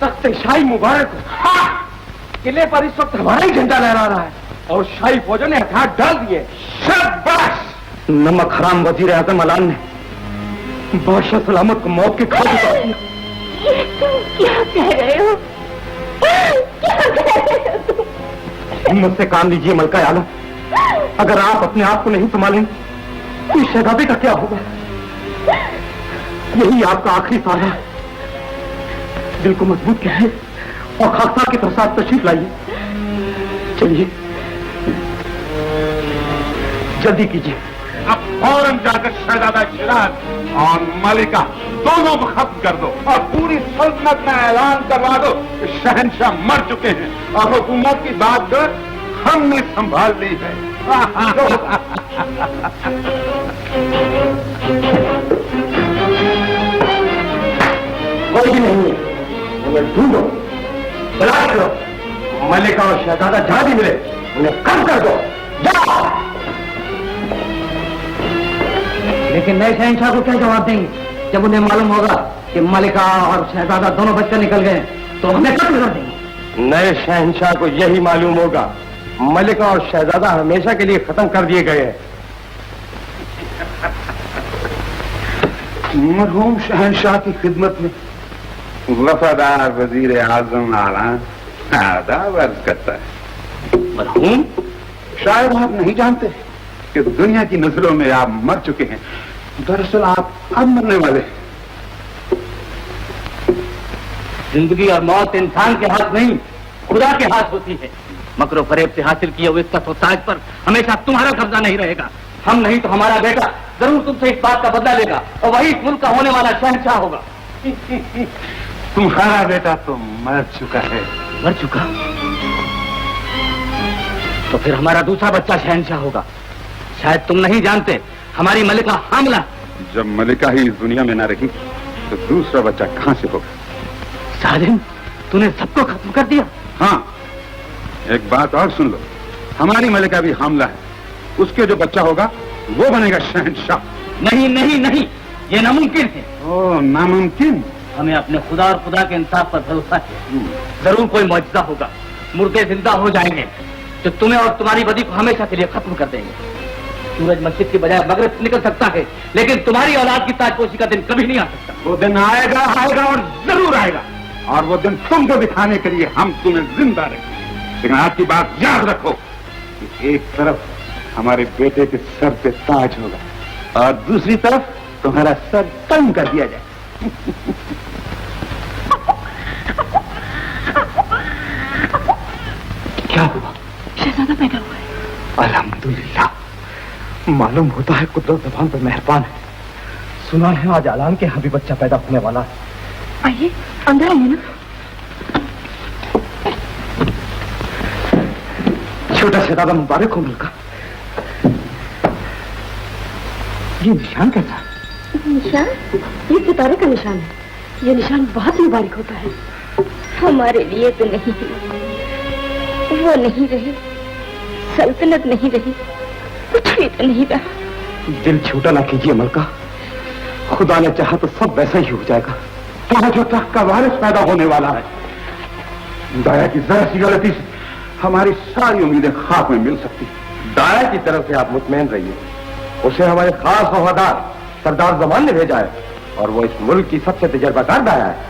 तख्ते शाही मुबारक हो। किले पर इस वक्त हमारा ही झंडा लहरा रहा है और शाही फौजों ने हथियार डाल दिए। शाबाश। नमक हराम वजीर आजम अलान ने बादशाह सलामत को मौत के घाट उतार दिया। ये तुम क्या कह रहे हो? क्या कह रहे हो तुम? हिम्मत से काम लीजिए मलका आलम। अगर आप अपने आप को नहीं संभालें तो शहजादे का क्या होगा? यही आपका आखिरी सहारा है। दिल को मजबूत कीजिए और खाकसार की तरफ तशरीफ लाइए। चलिए जल्दी कीजिए। अब फौरन जाकर शहजादा शिराज और मलिका दोनों को खत्म कर दो और पूरी सल्तनत में ऐलान करवा दो कि शहंशाह मर चुके हैं और हुकूमत की बात हमने संभाल ली है। कोई भी नहीं है, उन्हें ढूंढो, तलाश करो। मलिका और शहजादा जहां भी मिले उन्हें कम कर दो। जाओ। लेकिन नए शहंशाह को क्या जवाब देंगे जब उन्हें मालूम होगा कि मलिका और शहजादा दोनों बच्चे निकल गए तो हमें कत्ल कर देंगे। नए शहंशाह को यही मालूम होगा मलिका और शहजादा हमेशा के लिए खत्म कर दिए गए हैं। मरहूम शहंशाह की खिदमत में वफादार वजीर आजम आलान आदाब अर्ज करता है। मरहूम? शायद आप नहीं जानते कि दुनिया की नजरों में आप मर चुके हैं। दरअसल आप अब मरने वाले। जिंदगी और मौत इंसान के हाथ नहीं खुदा के हाथ होती है। मकरो फरेब से हासिल किए हुए इज्जत और ताज पर हमेशा तुम्हारा कब्जा नहीं रहेगा। हम नहीं तो हमारा बेटा जरूर तुमसे इस बात का बदला लेगा और वही इस मुल्क का होने वाला शहंशाह होगा। तुम्हारा बेटा तो मर चुका है। मर चुका? तो फिर हमारा दूसरा बच्चा शहंशाह होगा। शायद तुम नहीं जानते हमारी मलिका हामला। जब मलिका ही इस दुनिया में न रही तो दूसरा बच्चा कहां से होगा? सालिम, तूने सबको खत्म कर दिया। हाँ, एक बात और सुन लो, हमारी मलिका भी हामला है। उसके जो बच्चा होगा वो बनेगा शहंशाह। नहीं नहीं नहीं, ये नामुमकिन है। ओ, नामुमकिन? हमें अपने खुदा और खुदा के इंसाफ पर भरोसा है। जरूर कोई मौजज़ा होगा, मुर्दे जिंदा हो जाएंगे जो तुम्हें और तुम्हारी बदी को हमेशा के लिए खत्म कर देंगे। सूरज मस्जिद की बजाय मगरिब से निकल सकता है लेकिन तुम्हारी औलाद की ताजपोशी का दिन कभी नहीं आ सकता। वो दिन आएगा आएगा और जरूर आएगा और वो दिन तुमको दिखाने के लिए हम तुम्हें जिंदा रखेंगे। लेकिन आज की बात याद रखो कि एक तरफ हमारे बेटे के सर पे ताज होगा और दूसरी तरफ तुम्हारा सर कम कर दिया जाए। क्या हुआ? शहजादा पैदा हुआ है। अल्हम्दुलिल्लाह। मालूम होता है कुदरत ज़बान पर मेहरबान है। सुना है आज आलान के यहाँ भी बच्चा पैदा होने वाला है। आइए अंदर आइए ना। छोटा शहजादा मुबारक हो मलका। ये निशान कैसा है? निशान? ये सितारे का निशान है। ये निशान बहुत मुबारक होता है। हमारे लिए तो नहीं है। वो नहीं रहे, सल्तनत नहीं रही, कुछ भी तो नहीं रहा। दिल छोटा ना कीजिए मलका। खुदा ने चाहा तो सब वैसा ही हो जाएगा। तो जो तक का वारिस पैदा होने वाला है, दाया की जरा सी गलती से हमारी सारी उम्मीदें खाक में मिल सकती। दाया की तरफ से आप मुतमैन रहिए। उसे हमारे खास वफादार सरदार जमान ने भेजा है और वो इस मुल्क की सबसे तजर्बाकार दाया है।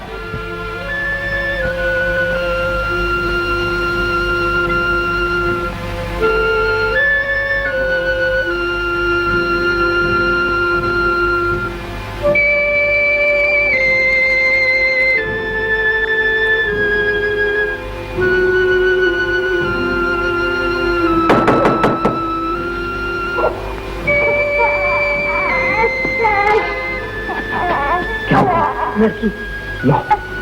लड़की लो,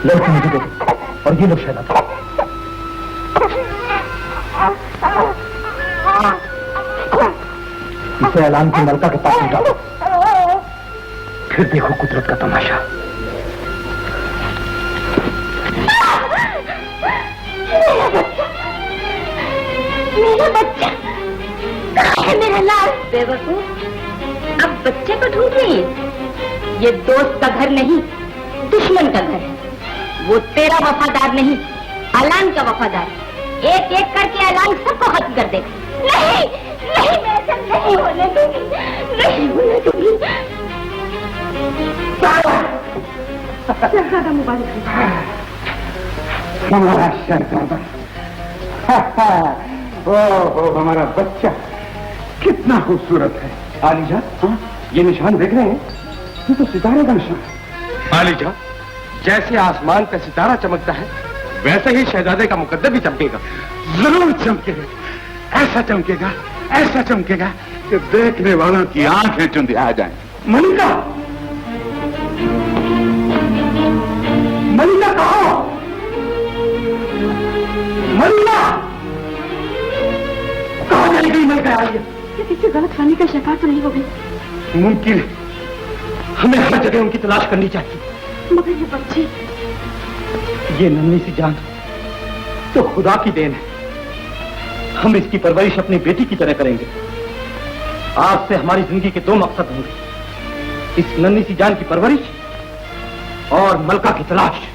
लड़की मुझे दे दो और ये लो शहजादा। इसे ऐलान की मलका के पास निकालो, फिर देखो कुदरत का तमाशा। मेरा बच्चा कहाँ है? मेरा लाल बेवकूफ, बच्चे को ढूंढ रही है? ये दोस्त का घर नहीं, दुश्मन का घर है। वो तेरा वफादार नहीं, अलान का वफादार। एक एक करके अलान सबको खत्म कर देगा। नहीं नहीं, मैं ऐसा नहीं होने दूंगी, नहीं होने दूंगी। शहजादा मुबारक हमारा शहजादा, ओह हमारा बच्चा कितना खूबसूरत है। आलीजा, हाँ? ये निशान देख रहे हैं? ये तो सितारे का निशान है। आलीजा, जैसे आसमान पे सितारा चमकता है, वैसे ही शहजादे का मुकद्दर भी चमकेगा। जरूर चमकेगा, ऐसा चमकेगा कि देखने वालों की आंखें चुंधिया जाएं। मलिका, मलिका कहो, मलिका कहाँ चली गई? मलिका आई है। किसी से गलत फहमी का शिकार तो नहीं हो गई? मुमकिन है, हमें हर जगह उनकी तलाश करनी चाहिए। मगर ये बच्चे, ये नन्ही सी जान तो खुदा की देन है। हम इसकी परवरिश अपनी बेटी की तरह करेंगे। आज से हमारी जिंदगी के दो मकसद होंगे, इस नन्ही सी जान की परवरिश और मलका की तलाश।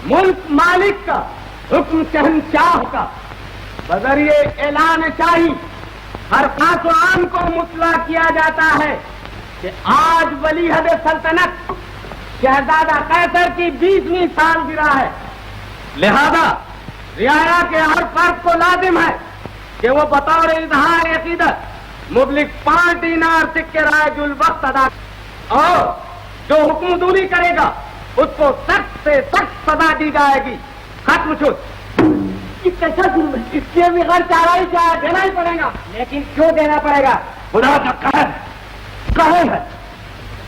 मुल्क मालिक का, हुक्म शहंशाह का, बजरिए ऐलान शाही हर खास आम को मुतला किया जाता है कि आज वलीअहद सल्तनत शहजादा कैसर की 20वीं सालगिरह है। लिहाजा रियाया के हर फर्द को लाजिम है कि वो बतौर इजहार अकीदत मुबलिक 5 दीनार सिक्के राजुल वक्त अदा, और जो हुक्म दूरी करेगा उसको सख्त से सख्त सजा दी जाएगी। खत्म शुद्ध। ये कैसा जुर्म है? इसके बगैर चारा ही चाहे देना ही पड़ेगा। लेकिन क्यों देना पड़ेगा? खुदा का कहर है।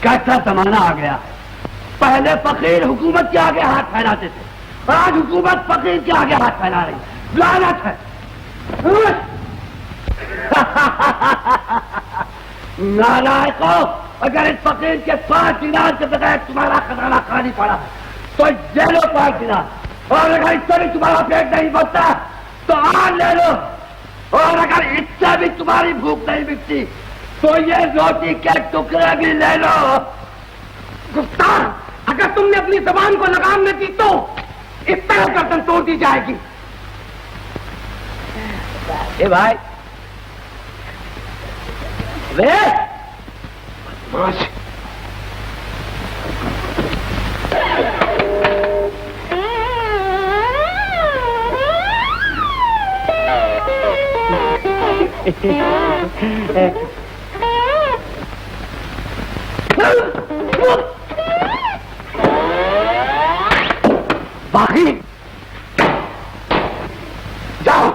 कैसा जमाना आ गया। पहले फकीर हुकूमत के आगे हाथ फैलाते थे, और आज हुकूमत फकीर के आगे हाथ फैला रही। लानत है। नालायकों, अगर इस फकीर के 5 दिनार के बगैर तुम्हारा खजाना खाली पड़ा है तो ले लो 5 दिनार, और अगर इससे भी तुम्हारा पेट नहीं भरता तो आग ले लो, और अगर इससे भी तुम्हारी भूख नहीं मिटती तो ये रोटी के टुकड़े भी ले लो। गुफ्तार, अगर तुमने अपनी जबान को लगाम न दी तो इस तरह गर्दन तोड़ दी जाएगी। ए भाई, वे माश बाकी जाओ।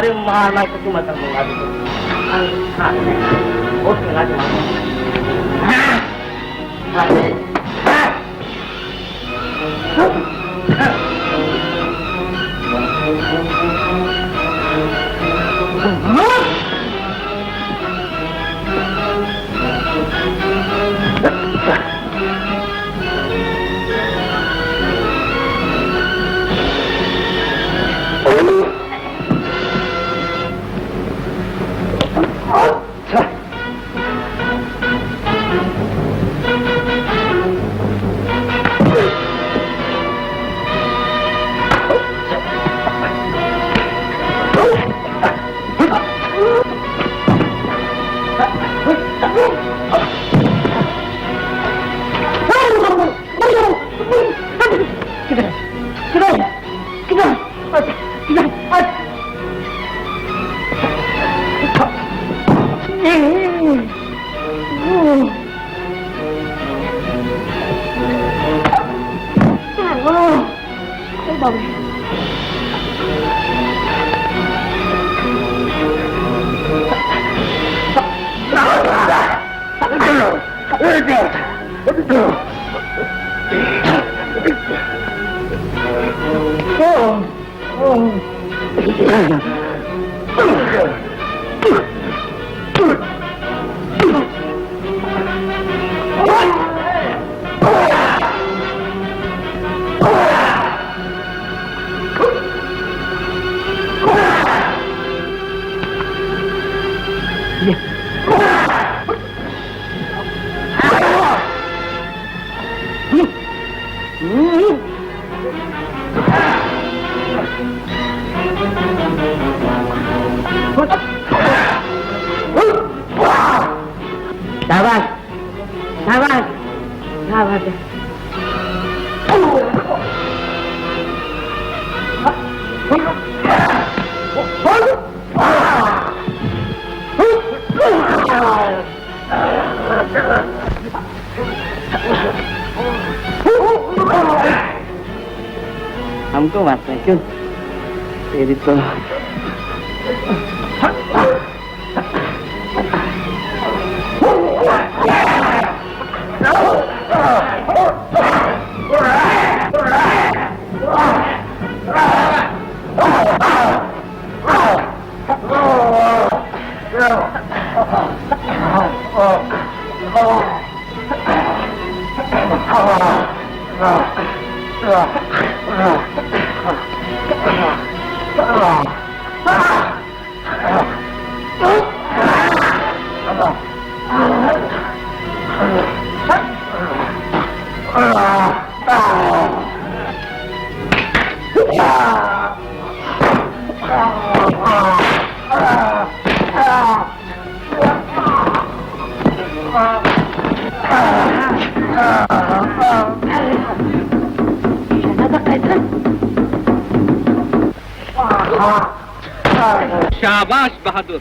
अरे मारना तो तुम मत मंगा दो। हाँ बहुत मिला दो। हमको मारते हैं क्यों? तेरी तो शाबाश बहादुर,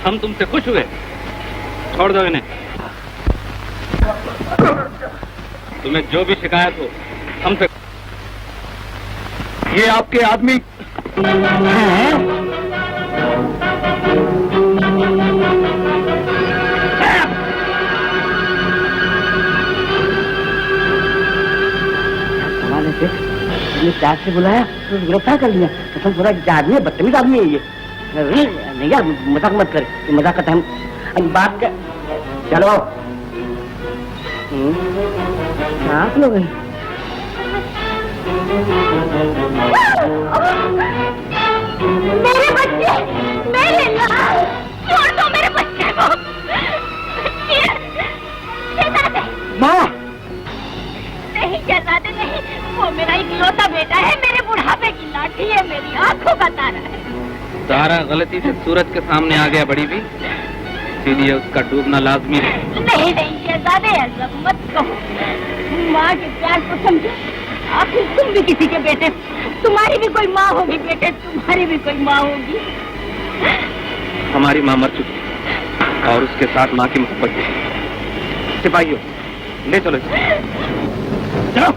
हम तुमसे खुश हुए। छोड़ दो इन्हें। तुम्हें जो भी शिकायत हो हमसे। ये आपके आदमी प्यार से बुलाया तो गिरफ्तार कर लिया। तो पूरा आदमी है, बदतमीज आदमी है ये। नहीं यार मजाक मत कर, मजाक का टाइम बात कर। चलो आप लोग मेरे बच्चे, मेरे लाल, छोड़ दो मेरे बच्चे को। माँ नहीं शहजादे नहीं, वो मेरा इकलौता बेटा है, मेरे बुढ़ापे की लाठी है, मेरी आंखों का तारा है। तारा गलती से सूरज के सामने आ गया बड़ी भी, इसीलिए उसका डूबना लाजमी है। नहीं नहीं शहजादे ऐसा मत कहो, माँ के प्यार को समझो। आखिर तुम भी किसी के बेटे, तुम्हारी भी कोई माँ होगी बेटे, तुम्हारी भी कोई माँ होगी। हमारी माँ मर चुकी और उसके साथ माँ की मोहब्बत भी। सिपाहियों ले चलो। चलो।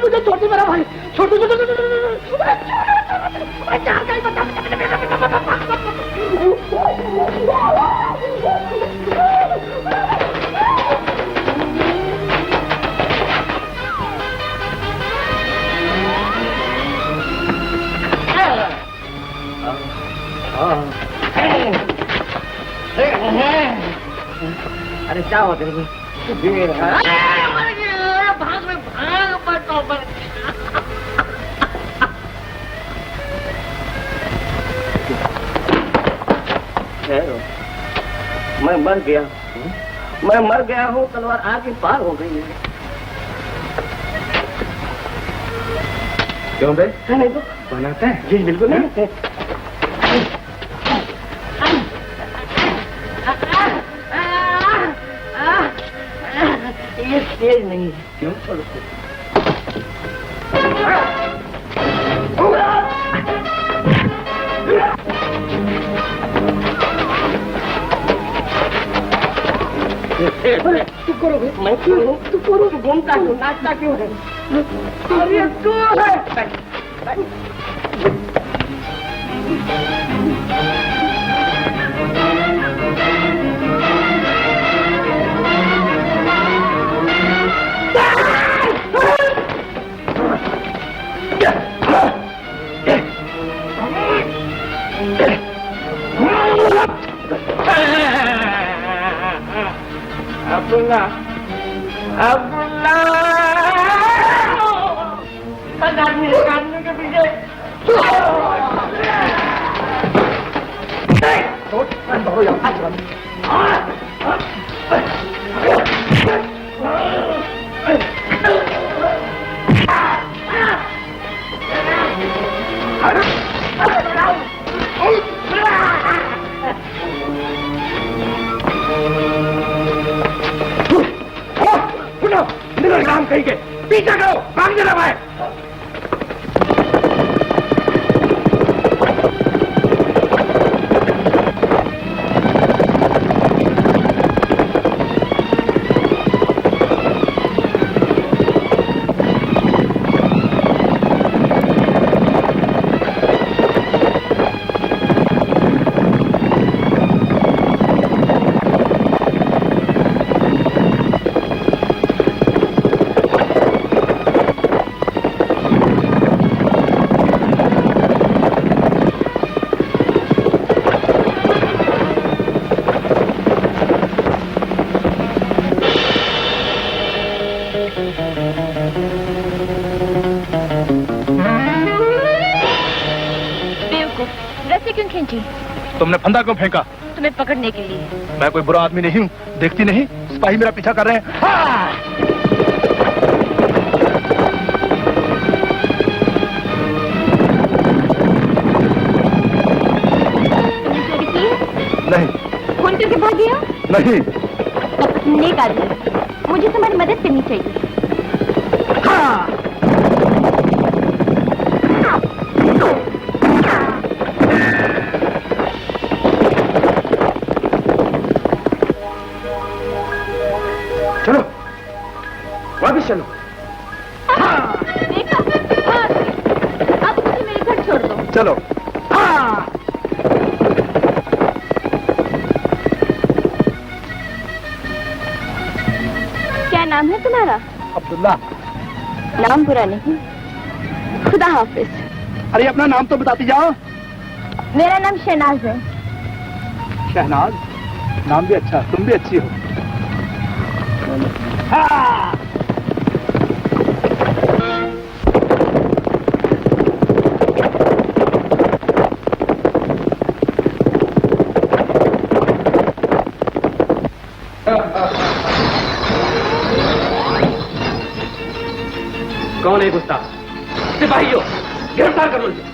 मुझे छोटी मेरा भाई छोटू अरे क्या हुआ तेरे को? मैं मर गया, मैं मर गया हूँ, तलवार आगे पार हो गई है। क्यों बे? नहीं तो बनाते हैं? जी बिल्कुल नहीं। ये तेज नहीं है। क्यों? तू करो, मैं क्यों हूँ? तू करो, तू घूमता क्यों, नाचता क्यों है? अरे तू है। अब्दुल्ला, अब्दुल्ला, आदमी के पीछे काम कहीं के पीछे करो, भाग जरा भाई। तुमने फंदा क्यों फेंका? तुम्हें पकड़ने के लिए। मैं कोई बुरा आदमी नहीं हूँ, देखती नहीं सिपाही मेरा पीछा कर रहे हैं। हाँ! तुमने चोरी की है? नहीं। फोन करके भाग गया? नहीं। नेक आदमी, मुझे तुम्हारी मदद करनी चाहिए। हाँ! चलो वापिस चलो। देखा? अब मुझे मेरे घर छोड़ दो। चलो। हाँ! नाम है तुम्हारा? अब्दुल्ला। नाम बुरा नहीं, खुदा हाफिज। अरे अपना नाम तो बताती जाओ। मेरा नाम शहनाज है। शहनाज, नाम भी अच्छा, तुम भी अच्छी हो। हाँ। कौन है गुस्ताख? सिपाहियों, गिरफ्तार करो इसे।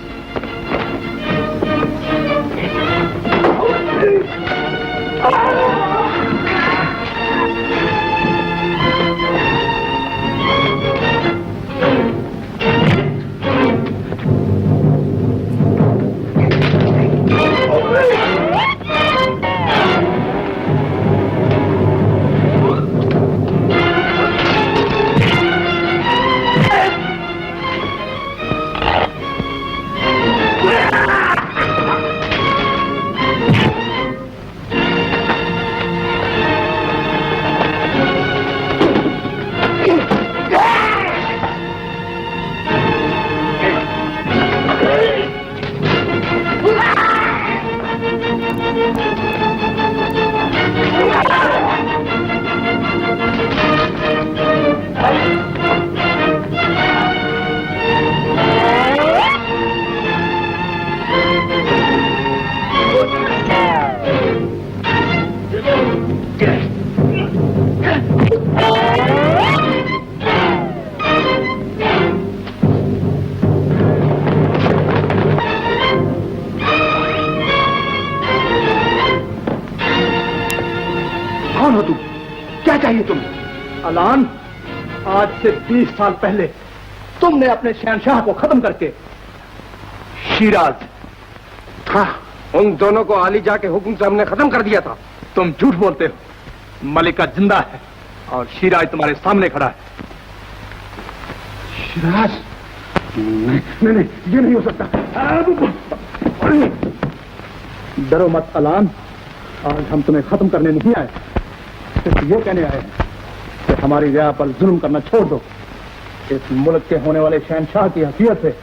कौन हो तुम? क्या चाहिए तुम्हें? अलान, आज से 20 साल पहले तुमने अपने शहनशाह को खत्म करके शिराज। हाँ, उन दोनों को आली जा के हुक्म से हमने खत्म कर दिया था। तुम झूठ बोलते हो। मलिका जिंदा है और शिराज तुम्हारे सामने खड़ा है। शिराज? नहीं, ये नहीं हो सकता। डरो मत अलान, आज हम तुम्हें खत्म करने नहीं आए, सिर्फ ये कहने आए हैं कि हमारी रिया पर जुल्म करना छोड़ दो। इस मुल्क के होने वाले शहनशाह की हैसियत से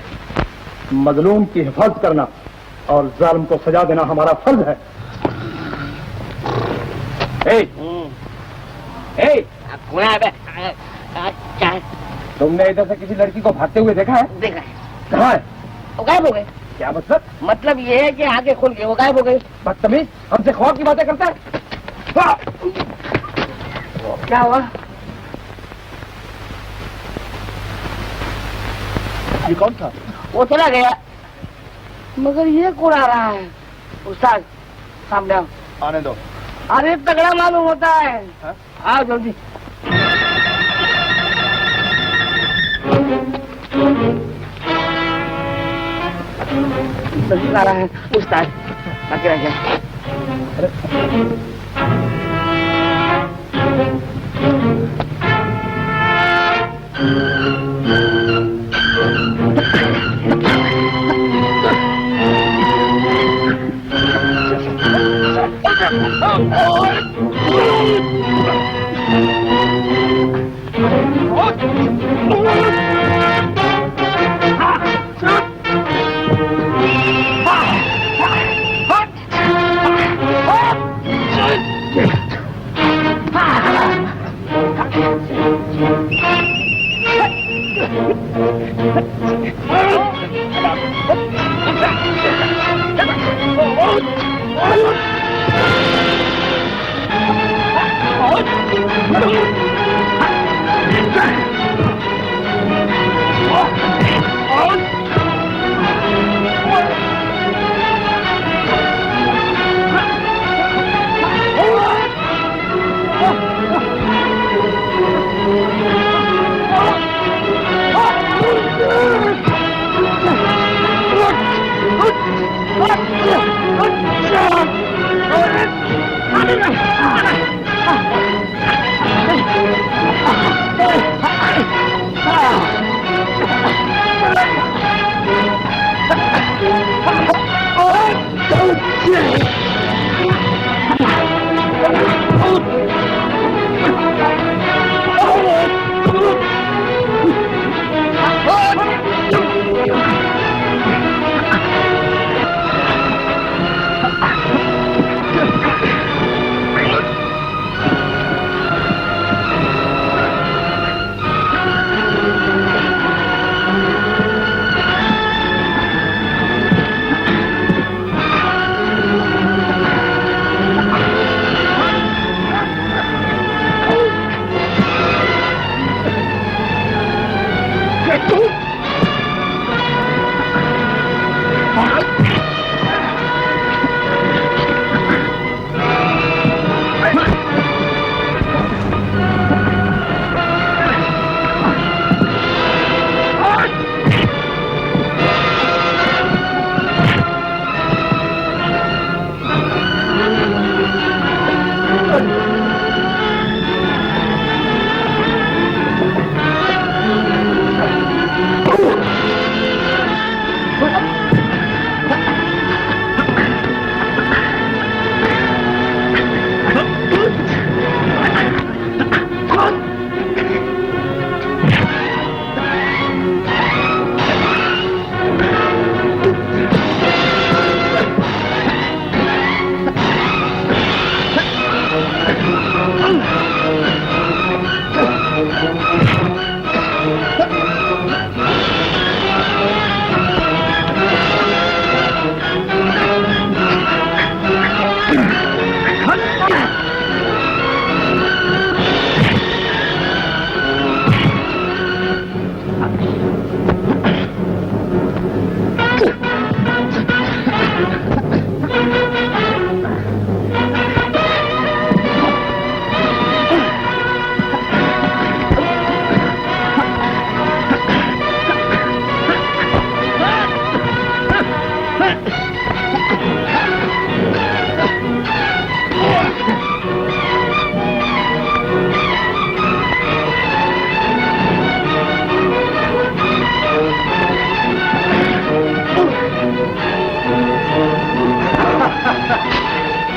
मजलूम की हिफाजत करना और जालिम को सजा देना हमारा फर्ज है। तुमने इधर से किसी लड़की को भागते हुए देखा है? देखा है। कहाँ है? वो गायब हो गए। क्या मतलब? मतलब ये है कि आगे खुल गए, वो गायब हो गए। बदतमीज, हमसे खौफ की बातें करता है। क्या हुआ? ये कौन था? वो चला गया, मगर ये कौन आ रहा है? उस्ताद सामने आओ। आने दो। अरे तगड़ा मालूम होता है। हाँ? आओ जल्दी। नजर आ रहा है उस्ताद, आगे रह जा।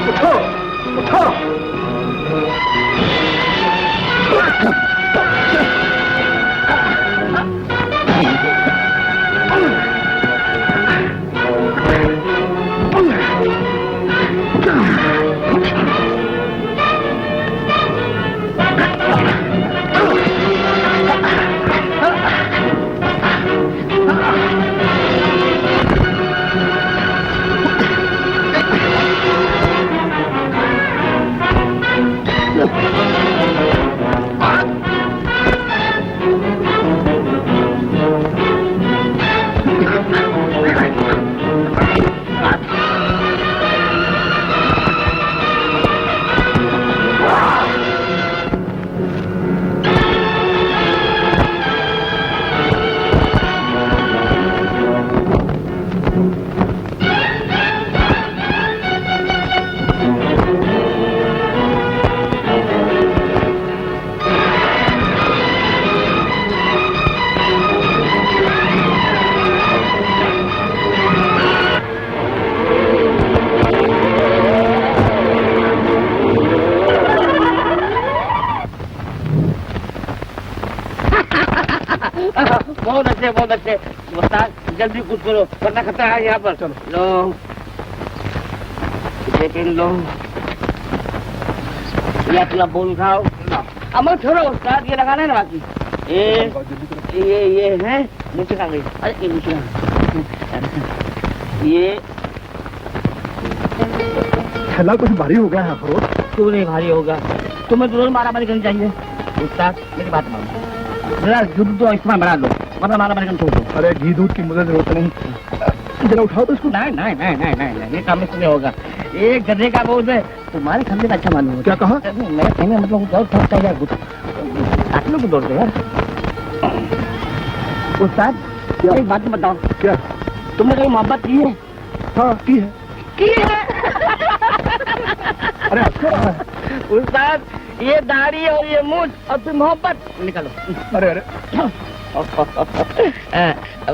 उठो उठो। बहुत अच्छे उस्ताद, जल्दी कुछ करो वरना खतरा है यहाँ पर। चलो लो सेकंड लो, ये अपना बोल खाओ। अमर छोड़ो उस्ताद, ये लगाना है ना बाकी। ये है नीचे खा गई। अरे ये नीचे ये थैला कुछ भारी हो गया है अफरोज। क्यों नहीं भारी होगा, तुम्हें जरूर मारामारी करनी चाहिए। उस्ताद मेरी बात मानो, जरा दूध तो इस्तेमाल बढ़ा लो वरना मारामारी करना छोड़ दो। अरे घी दूध की मुझे जरूरत नहीं, जरा उठाओ तो इसको। नहीं, ये काम इसमें होगा। एक गधे का बोझ है, तुम्हारे खंडे का अच्छा मालूम है। क्या कहा? मैं कहने मतलब और थकता है यार, कुछ आत्मा को दौड़ दो यार। उस्ताद एक बात बताओ, क्या? तुमने कहीं मोहब्बत की है? हाँ की है। अरे अच्छा उस्ताद ये दाढ़ी और ये मूंछ और फिर मोहब्बत निकालो। अरे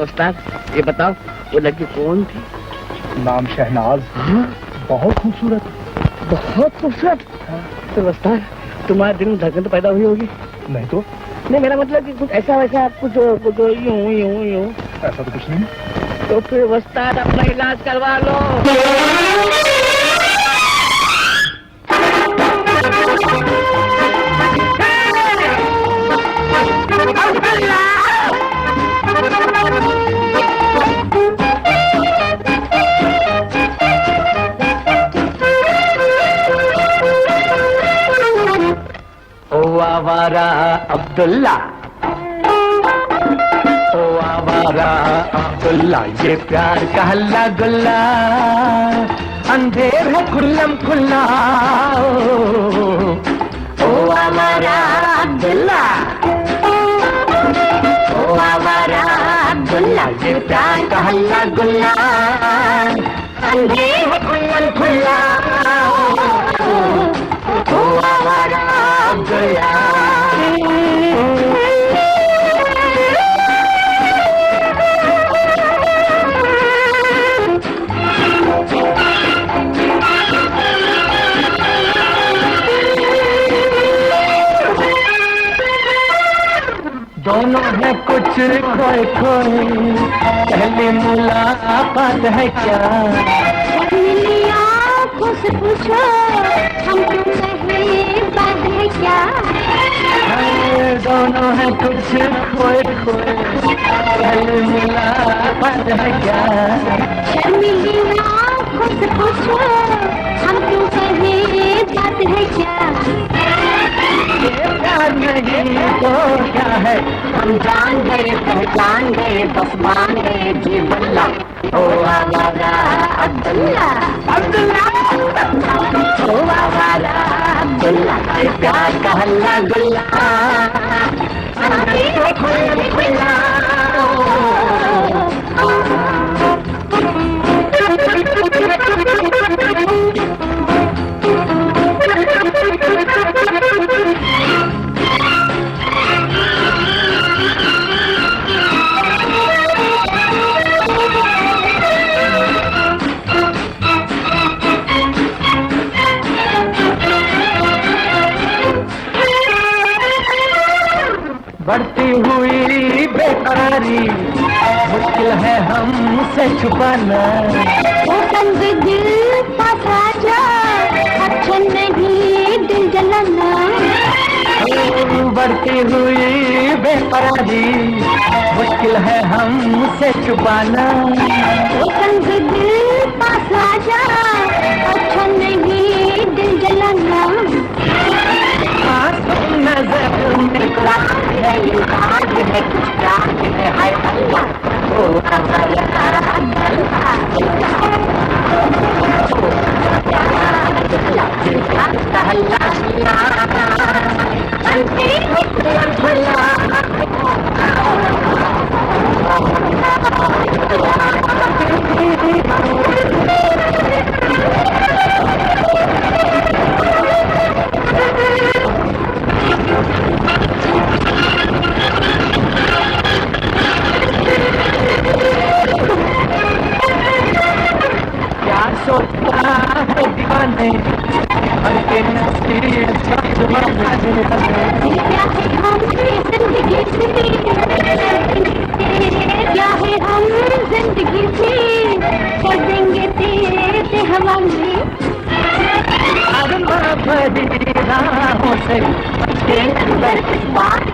उस्ताद ये बताओ वो लड़की कौन थी? नाम शहनाज। बहुत खूबसूरत। बहुत खूबसूरत। तो उस्ताद तुम्हारे दिल में धड़कन तो पैदा हुई होगी? नहीं तो नहीं, मेरा मतलब कि कुछ ऐसा वैसा कुछ यूं ऐसा तो कुछ नहीं। तो फिर उस्ताद अपना इलाज करवा लो। ओ आवारा अब्दुल्ला, ओ आवारा अब्दुल्ला, ये प्यार का हल्ला गुल्ला, अंधेर है खुल्लम खुल्ला। ओ आवारा अब्दुल्ला, ओ आवारा अब्दुल्ला, ये प्यार का हल्ला गुल्ला, अंधेर है खुल्लम खुल्ला। ओ आवारा अब्दुल्ला। दोनों है कुछ खोए खोए, पहली मुलाकात है क्या? आँखों से पूछो हम तुम्हें बात है क्या? दोनों है कुछ खोए खोए, पहली मुलाकात है क्या? शर्मीली आँखों से पूछो हम तुम्हें बात है क्या? प्यार नहीं तो क्या है, हम जान गए पहचान गए बस मान गए जी बल्ला। ओ आवारा अब्दुल्ला, अब्दुल्ला, ओ आवारा अब्दुल्ला, प्यार का हल्ला गुल्ला, खुल्ला खुल्ला। बढ़ती हुई बेकरारी मुश्किल है हमसे छुपाना। वो तंग दिल पास आजा, अच्छा नहीं दिल जलाना। बढ़ती हुई बेकरारी मुश्किल है हमसे छुपाना। वो तंग दिल पास आजा, अच्छा नहीं दिल जलाना। नजर में रात है, ये रात है, कुछ रात है, हाय अल्लाह ओ क्या सोचता है दीवाने के नसीब क्या है हम जिंदगी से कर देंगे तेरे हवाले। अरमा भरी राहों से बात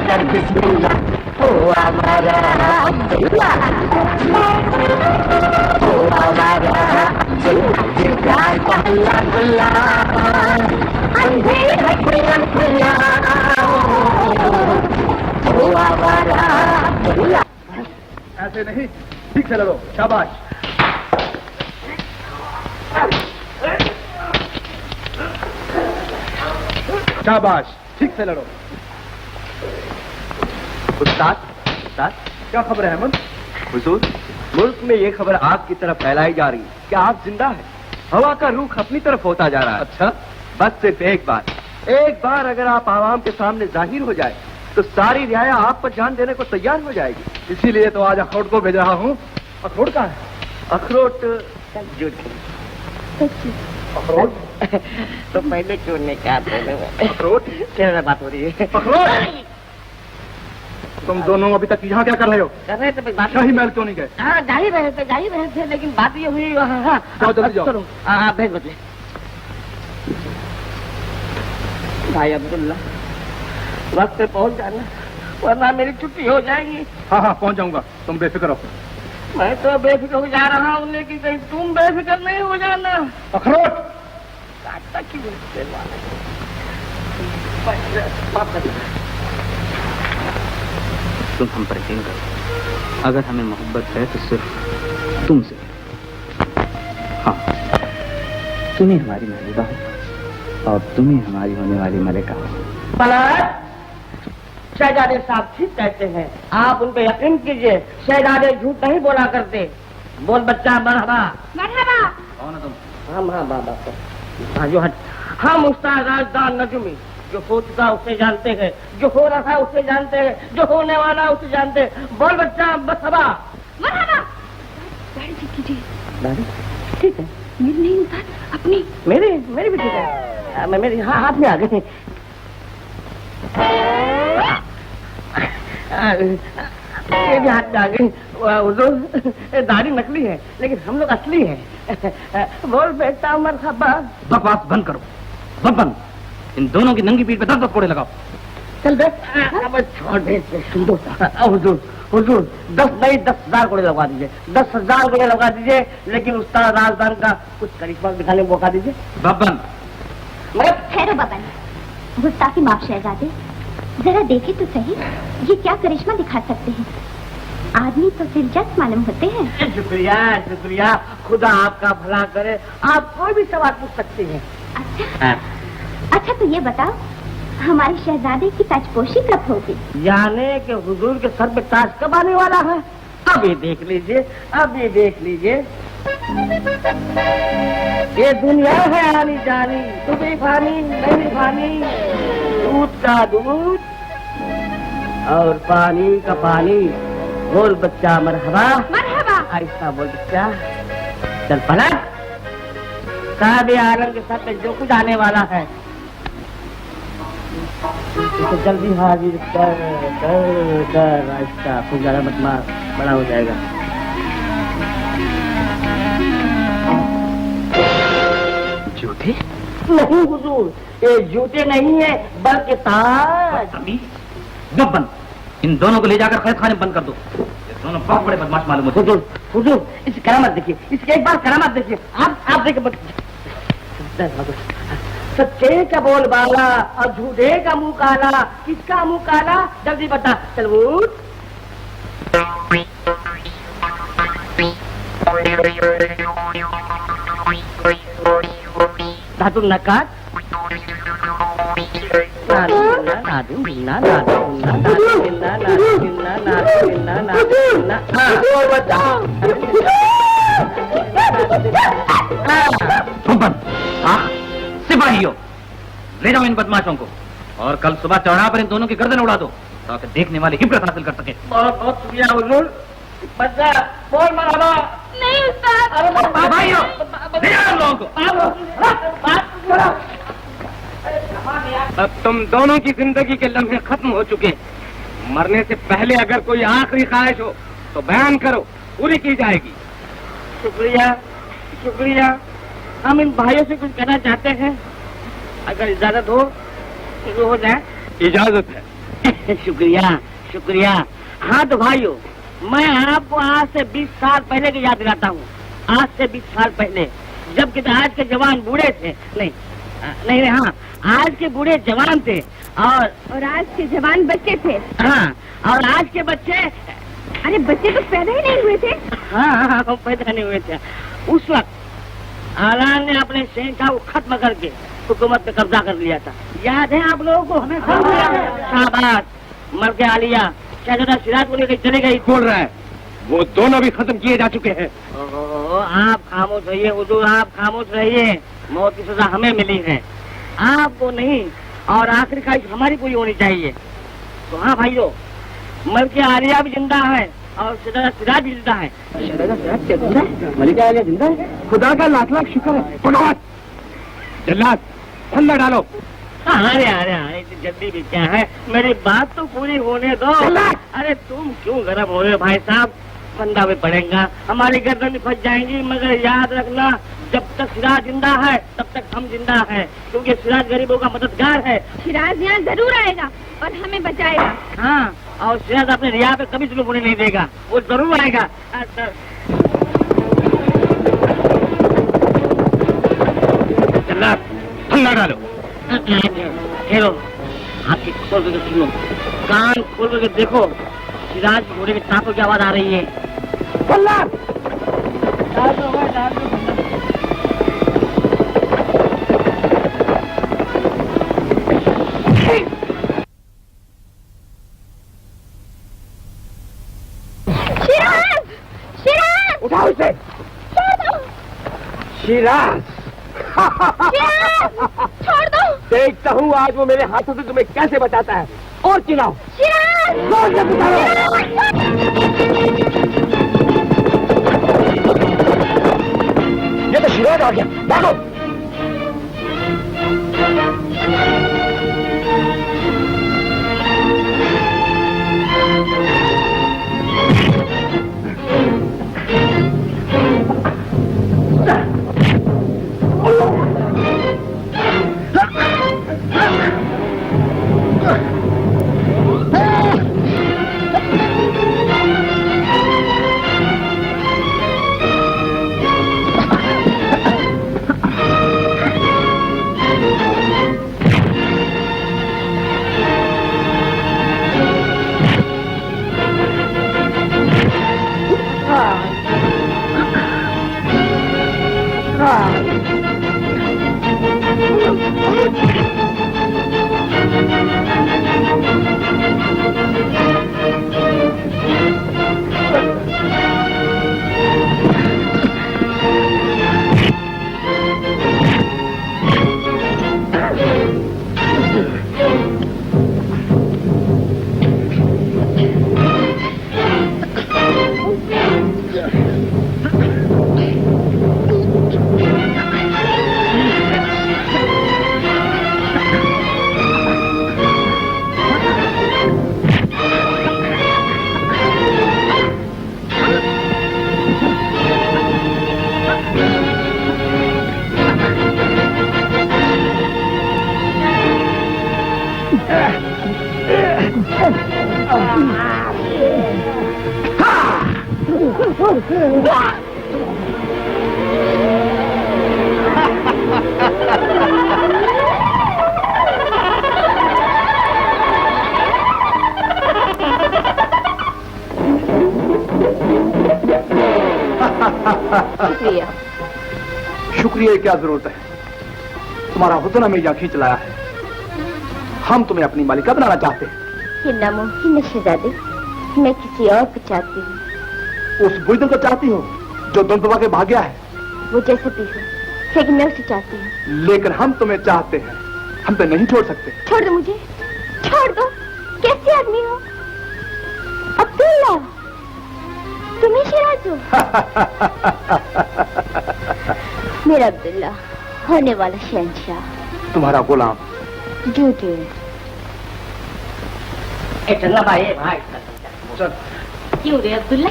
कर बिस्मिल्लाह ओ हमारा अब्दुल्ला, ओ हमारा अब्दुल्ला, प्यार का हल्ला गुल्ला, अंधेरा खुला खुला, ओ हमारा अब्दुल्ला। ऐसे नहीं, ठीक से लड़ो, शाबाश। शाबाश, ठीक से लड़ो। उस्ताद, क्या खबर है अहमद? हुजूर, मुल्क में ये खबर आग की तरफ फैलाई जा रही है कि आप जिंदा है। हवा का रुख अपनी तरफ होता जा रहा है। अच्छा, बस सिर्फ एक बार अगर आप आवाम के सामने जाहिर हो जाए तो सारी रियाया आप पर जान देने को तैयार हो जाएगी। इसीलिए तो आज अखरोट को भेज रहा हूँ। अखरोट कहाँ है? अखरोट अखरोट तो पहले क्यों नहीं क्या बोले? अखरोट क्या बात हो रही है? अखरोट, तुम दोनों अभी तक यहाँ क्या कर रहे हो? कर रहे थे बात। शाही महल क्यों नहीं गए? हाँ, जा ही रहे थे, लेकिन बात ये हुई। हाँ, जाओ जल्दी जाओ। चलो, हाँ, भेज बदले। भाई अब्दुल्ला, वक्त पे पहुंच जाना, वरना मेरी छुट्टी हो जाएगी। हाँ हाँ, पहुँच जाऊंगा, तुम बेफिक्र हो। मैं तो बेफिक्र हो जा रहा हूँ, लेकिन कहीं तुम बेफिक्र नहीं हो जाना। अखरोट काटता क्यों? तुम हम पर यकीन करो, अगर हमें मोहब्बत है तो सिर्फ तुमसे। हाँ, तुम्हें हमारी महबूबा हो और तुम्हें हमारी होने वाली मलिका हो। शहजादे साहब ठीक कहते हैं, आप उन पर यकीन कीजिए। शहजादे झूठ नहीं बोला करते। बोल बच्चा, मरहबा। मरहबा। कौन है तुम? हम हाँ बाबा को हाँ जो हट, हम उस्ताद राजदान नजमी, जो हो चुका उसे जानते हैं, जो हो रहा है उसे जानते हैं, जो होने वाला उसे जानते हैं। बोल बच्चा, मरहबा। मरहबा। दाढ़ी ठीक कीजिए। दाढ़ी ठीक है? मेरी नहीं उतार, अपनी। मेरी भी ठीक है। मैं मेरी हाथ में आ गई। ये भी हाथ में आ गई। दाढ़ी नकली है, लेकिन हम लोग असली हैं। बोल बेटा, मरहबा। बकवास बंद करो, बंद। इन दोनों की नंगी पीठ पे 10 कोड़े लगाओ। चल बे, अब छोड़ दे। हुजूर, हुजूर 10 नहीं 10,000 कोड़े लगवा दीजिए। 10,000 कोड़े लगवा दीजिए, लेकिन उस्ताद राजदान का कुछ करिश्मा दिखाने को मौका दीजिए। बब्बन, मगर ठहरो बबन, गुस्ताखी माफ शहजादे, जरा देखे तो सही, ये क्या करिश्मा दिखा सकते हैं? आदमी तो फिर जस मालूम होते हैं। शुक्रिया शुक्रिया, खुदा आपका भला करे। आप कोई भी सवाल पूछ सकती हैं। अच्छा, अच्छा तो ये बताओ, हमारे शहजादे की ताजपोशी कब होगी? जाने के हुजूर के सर पे ताज कब आने वाला है? अभी देख लीजिए, अभी देख लीजिए। ये दुनिया है आनी जानी, तुम्हें फानी नहीं फानी, दूध का दूध और पानी का पानी। बोल बच्चा, मरहबा। मरहबा। ऐसा बोल बच्चा। चल पलट, साहब आलम के सर पे जो कुछ आने वाला है इसे जल्दी हाजिर कर कर कर आहिस्ता, कुछ ज्यादा मत मार, बड़ा हो जाएगा। जूते? नहीं हुजूर, ये जूते नहीं है बल्कि ताज। जब बंद, इन दोनों को ले जाकर कैद खाने बंद कर दो। ये दोनों बहुत बड़े बदमाश मालूम होते हैं। हुजूर, हुजूर, इसकी करामत देखिए, इसकी एक बार करामत देखिए। आप देखिए, सच्चे का बोल बाला और झूठे का मुंह काला। किसका मुंह काला? जल्दी बता। चल उठ। धातु नकात सिपाहियों, ले जाओ इन बदमाशों को और कल सुबह चौराहा पर इन दोनों की गर्दन उड़ा दो ताकि देखने वाले इब्रत हासिल कर सके। बहुत बहुत शुक्रिया हुजूर। बच्चा बोल मरहबा। नहीं उस्ताद। सिपाहियों, ले जाओ इन लोगों को। अब तुम दोनों की जिंदगी के लम्हे खत्म हो चुके। मरने से पहले अगर कोई आखिरी ख्वाहिश हो तो बयान करो, पूरी की जाएगी। शुक्रिया, शुक्रिया। हम इन भाइयों से कुछ कहना चाहते हैं, अगर इजाजत हो तो हो जाए। इजाजत है। शुक्रिया, शुक्रिया। हाँ तो भाइयों, मैं आपको आज से 20 साल पहले की याद दिलाता हूँ। आज से 20 साल पहले, जबकि आज के जवान बूढ़े थे। नहीं नहीं, हाँ, आज के बूढ़े जवान थे और आज के जवान बच्चे थे। हाँ, और आज के बच्चे, अरे बच्चे तो पैदा ही नहीं हुए थे। हाँ, वो पैदा नहीं हुए थे। उस वक्त आलान ने अपने शहंशाह को खत्म करके हुकूमत पे कब्जा कर लिया था। याद है आप लोगों को? हमें शाहबाज, मलके आलिया, शहजादा सिराज को लेकर चले गई। बोल रहा है वो दोनों भी खत्म किए जा चुके हैं। आप खामोश रहिए हुजूर, आप खामोश रहिए। मौत की सजा हमें मिली है, आपको नहीं। और आखिरी ख्वाहिश हमारी पूरी होनी चाहिए। तो हाँ भाइयों, मलके आलिया भी जिंदा है और शहजादा सिराज भी जिंदा है। शहजादा सिराज क्या जिंदा है? मलके आलिया जिंदा है? खुदा का लाख लाख शुक्र है। जल्लाद, ठंडा डालो। अरे अरे अरे, जल्दी भी क्या है, मेरी बात तो पूरी होने दो। अरे तुम क्यों गरम हो रहे हो भाई साहब? फंदा भी पड़ेगा, हमारी गर्दन भी फंस जाएंगी। मगर याद रखना, जब तक सिराज जिंदा है तब तक हम जिंदा है, क्योंकि सिराज गरीबों का मददगार है। सिराज यहाँ जरूर आएगा और हमें बचाएगा। हाँ, और सिराज अपने रिया पे कभी जुल्म होने नहीं देगा, वो जरूर आएगा। जल्लाद, ठंडा डालो। हेलो, आपकी खोल करके सुनो, कान खोल करके देखो, सिराज घोड़े के टापों की आवाज आ रही है। सिराज, सिराज, उठाओ इसे। सिराज, छोड़ दो। देखता हूँ आज वो मेरे हाथों से तुम्हें कैसे बचाता है। और चिल्लाओ। ये तो सिराज आ गया, भागो। शुक्रिया। शुक्रिया की क्या जरूरत है? तुम्हारा हुस्न हमें यहाँ खींच लाया है। हम तुम्हें अपनी मालिका बनाना चाहते हैं। ये नामुमकिन है शहजादे, मैं किसी और को चाहती हूँ। उस बुज़दिल को चाहती हो जो दुम दबा के भाग गया है? वो जैसा भी हो, लेकिन मैं उसे चाहती हूँ। लेकिन हम तुम्हें चाहते हैं, हम तो नहीं छोड़ सकते। छोड़ दो मुझे, छोड़ दो। कैसे आदमी हो? अब्दुल्ला, तुम ही शिराज हो? मेरा अब्दुल्ला, होने वाला शहंशाह। तुम्हारा गुलाम। झूठे। चलना भाई भाई। चल। क्यों रे अब्दुल्ला,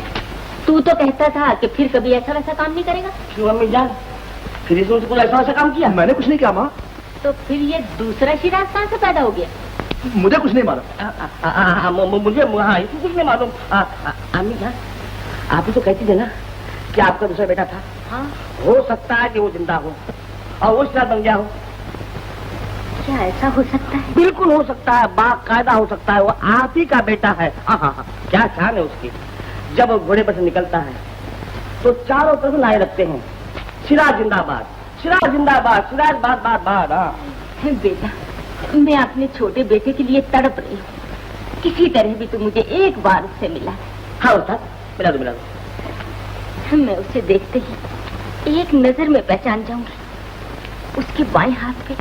तू तो कहता था कि फिर कभी ऐसा वैसा काम नहीं करेगा। क्यों अम्मी जान, फिर इसने तुमको ऐसा ऐसा काम किया? मैंने कुछ नहीं किया माँ। तो फिर ये दूसरा शिराज कहाँ से पैदा हो गया? मुझे कुछ नहीं मालूम। मुझे हाँ इसको कुछ नहीं मालूम। अम्मी जान, आप ही तो कहती थे ना कि आपका दूसरा बेटा था। हाँ, हो सकता है कि वो जिंदा हो और वो शिराज बन गया हो। क्या ऐसा हो सकता है? बिल्कुल हो सकता है, बाकायदा हो सकता है। वो आप ही का बेटा है। हाँ, क्या शान है उसकी। जब वो घोड़े पर से निकलता है तो चारों तरफ नारे लगते हैं, सिराज जिंदाबाद, सिराज जिंदाबाद, सिराज बाद बाद बाद। हाँ बेटा, मैं अपने छोटे बेटे के लिए तड़प रही हूँ। किसी तरह भी तो मुझे एक बार उससे मिला। हाँ उस्ताद, मिला दो मिला दो। मैं उसे देखते ही एक नजर में पहचान जाऊंगी। उसके बाएं हाथ पे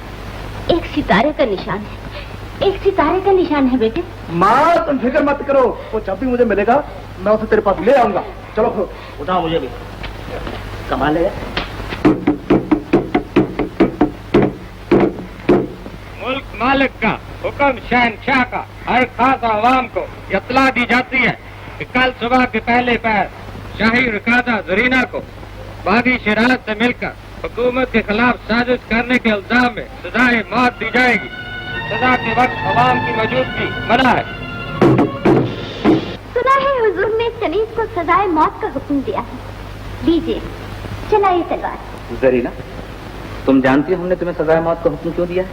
एक सितारे का निशान है, एक सितारे का निशान है बेटे। माँ तुम फिक्र मत करो, वो जब भी मुझे मिलेगा मैं उसे तेरे पास ले आऊंगा। चलो उठाओ मुझे भी। कमाल है। मुल्क मालिक का हुक्म शहनशाह का हर खास आवाम को इत्तला दी जाती है कि कल सुबह के पहले पैर शाही रकादा जरीना को बागी शरारत से मिलकर हुकूमत के खिलाफ साजिश करने के इल्जाम में सजाए मौत दी जाएगी। सजा के वक्त अवाम की मौजूदगी मना है। सुना है हुजूर ने चनीज को सजाए मौत का हुक्म दिया है। लीजिए, चलाइए तलवार। जरीना, तुम जानती हो हमने तुम्हें सजाए मौत का हुक्म क्यों दिया है?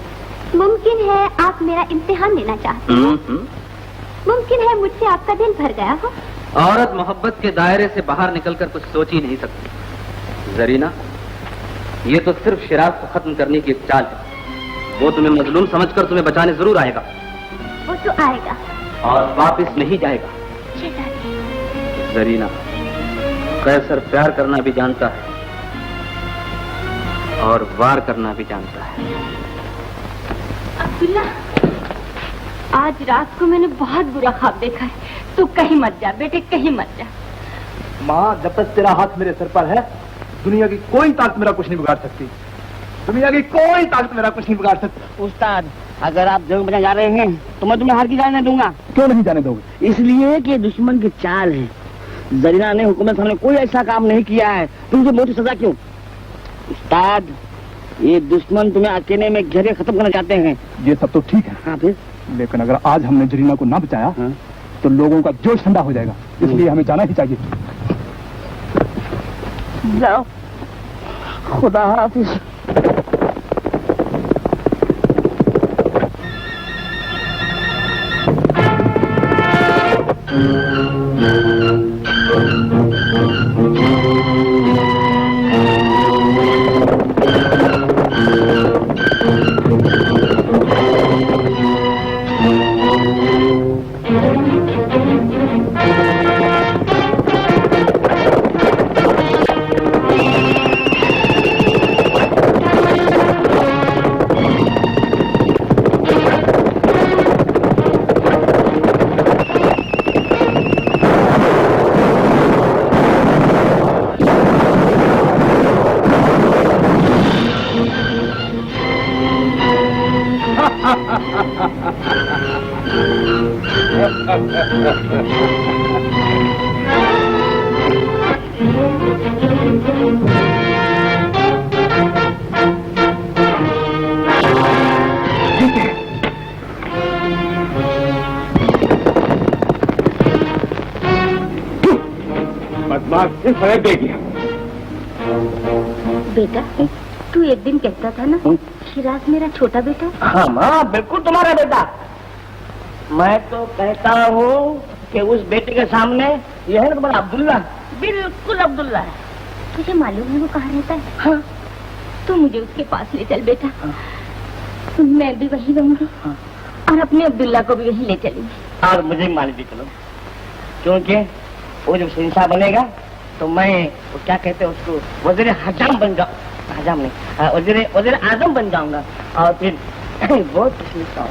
मुमकिन है आप मेरा इम्तिहान लेना चाहते हो। मुमकिन है मुझसे आपका दिल भर गया हो। औरत मोहब्बत के दायरे से बाहर निकलकर कुछ सोच ही नहीं सकती। जरीना, ये तो सिर्फ शिराज को खत्म करने की एक चाल है। वो तुम्हें मजलूम समझकर तुम्हें बचाने जरूर आएगा। वो तो आएगा और वापस नहीं जाएगा। जरीना, कैसर प्यार करना भी जानता है और वार करना भी जानता है। अब्दुल्ला, आज रात को मैंने बहुत बुरा ख्वाब देखा है। तू कहीं मत जा बेटे, कहीं मत जा। माँ, जब तक तेरा हाथ मेरे सर पर है दुनिया की कोई ताकत मेरा कुछ नहीं बिगाड़ सकती। दुनिया की कोई ताकत मेरा कुछ नहीं बिगाड़ सकती। उस्ताद, अगर आप जंग में जा रहे हैं तो मैं तुम्हें हार की जाने दूंगा। क्यों नहीं जाने दोगे? इसलिए कि दुश्मन की चाल है। जरीना ने हुकूमत सामने कोई ऐसा काम नहीं किया है, तुमसे मौत की सजा क्यों? उस्ताद, ये दुश्मन तुम्हें अकेले में घेरे खत्म करना चाहते हैं। ये सब तो ठीक है। हाँ फिर? लेकिन अगर आज हमने जरीना को ना बचाया तो लोगों का जोश ठंडा हो जाएगा। इसलिए हमें जाना ही चाहिए। जाओ, खुदा हाफिज। माँ से फरे दे गया। बेटा, तू एक दिन कहता था ना शिराज मेरा छोटा बेटा। हाँ माँ, बिल्कुल तुम्हारा बेटा। मैं तो कहता हूँ कि उस बेटे के सामने यह है ना तुम्हारा अब्दुल्ला, बिल्कुल अब्दुल्ला है। तुझे मालूम है वो कहाँ रहता है? हाँ। तू मुझे उसके पास ले चल बेटा। मैं भी वहीं रहूंगी और अपने अब्दुल्ला को भी वहीं ले चलूंगी। और मुझे मान भी चलो, क्योंकि वो जब शहंशाह बनेगा तो मैं वो क्या कहते हैं उसको वज़ीर हजाम बन जाऊँ, हजाम नहीं वज़ीर आजम बन जाऊंगा और फिर बहुत कुछ लिखता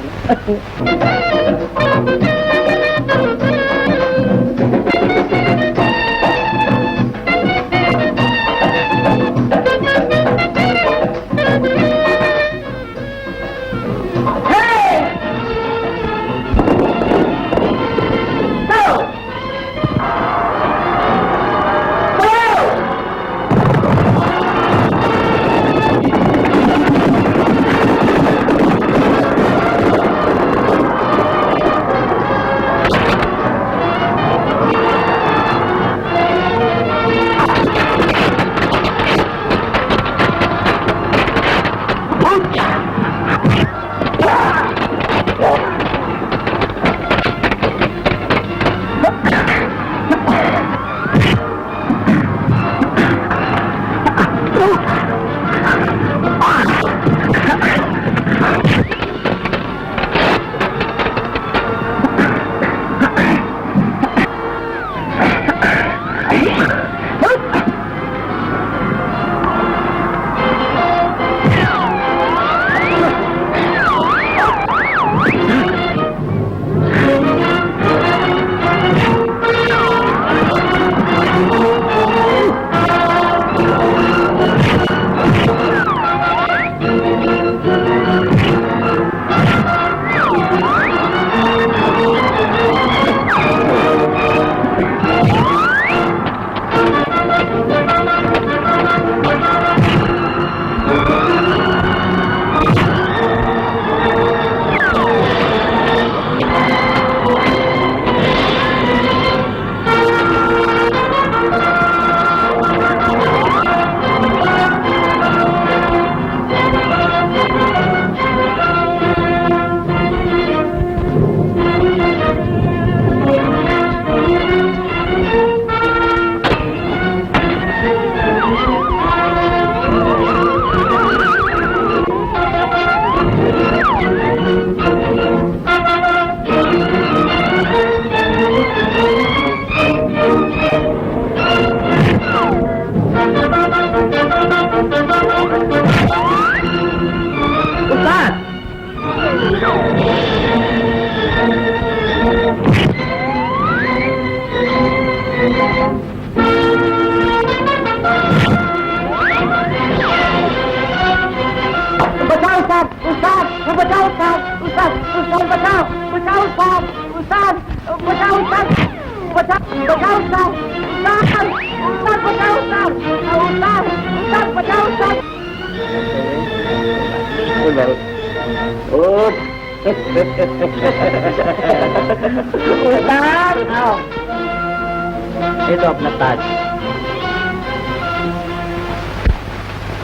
ये तो अपना ताज।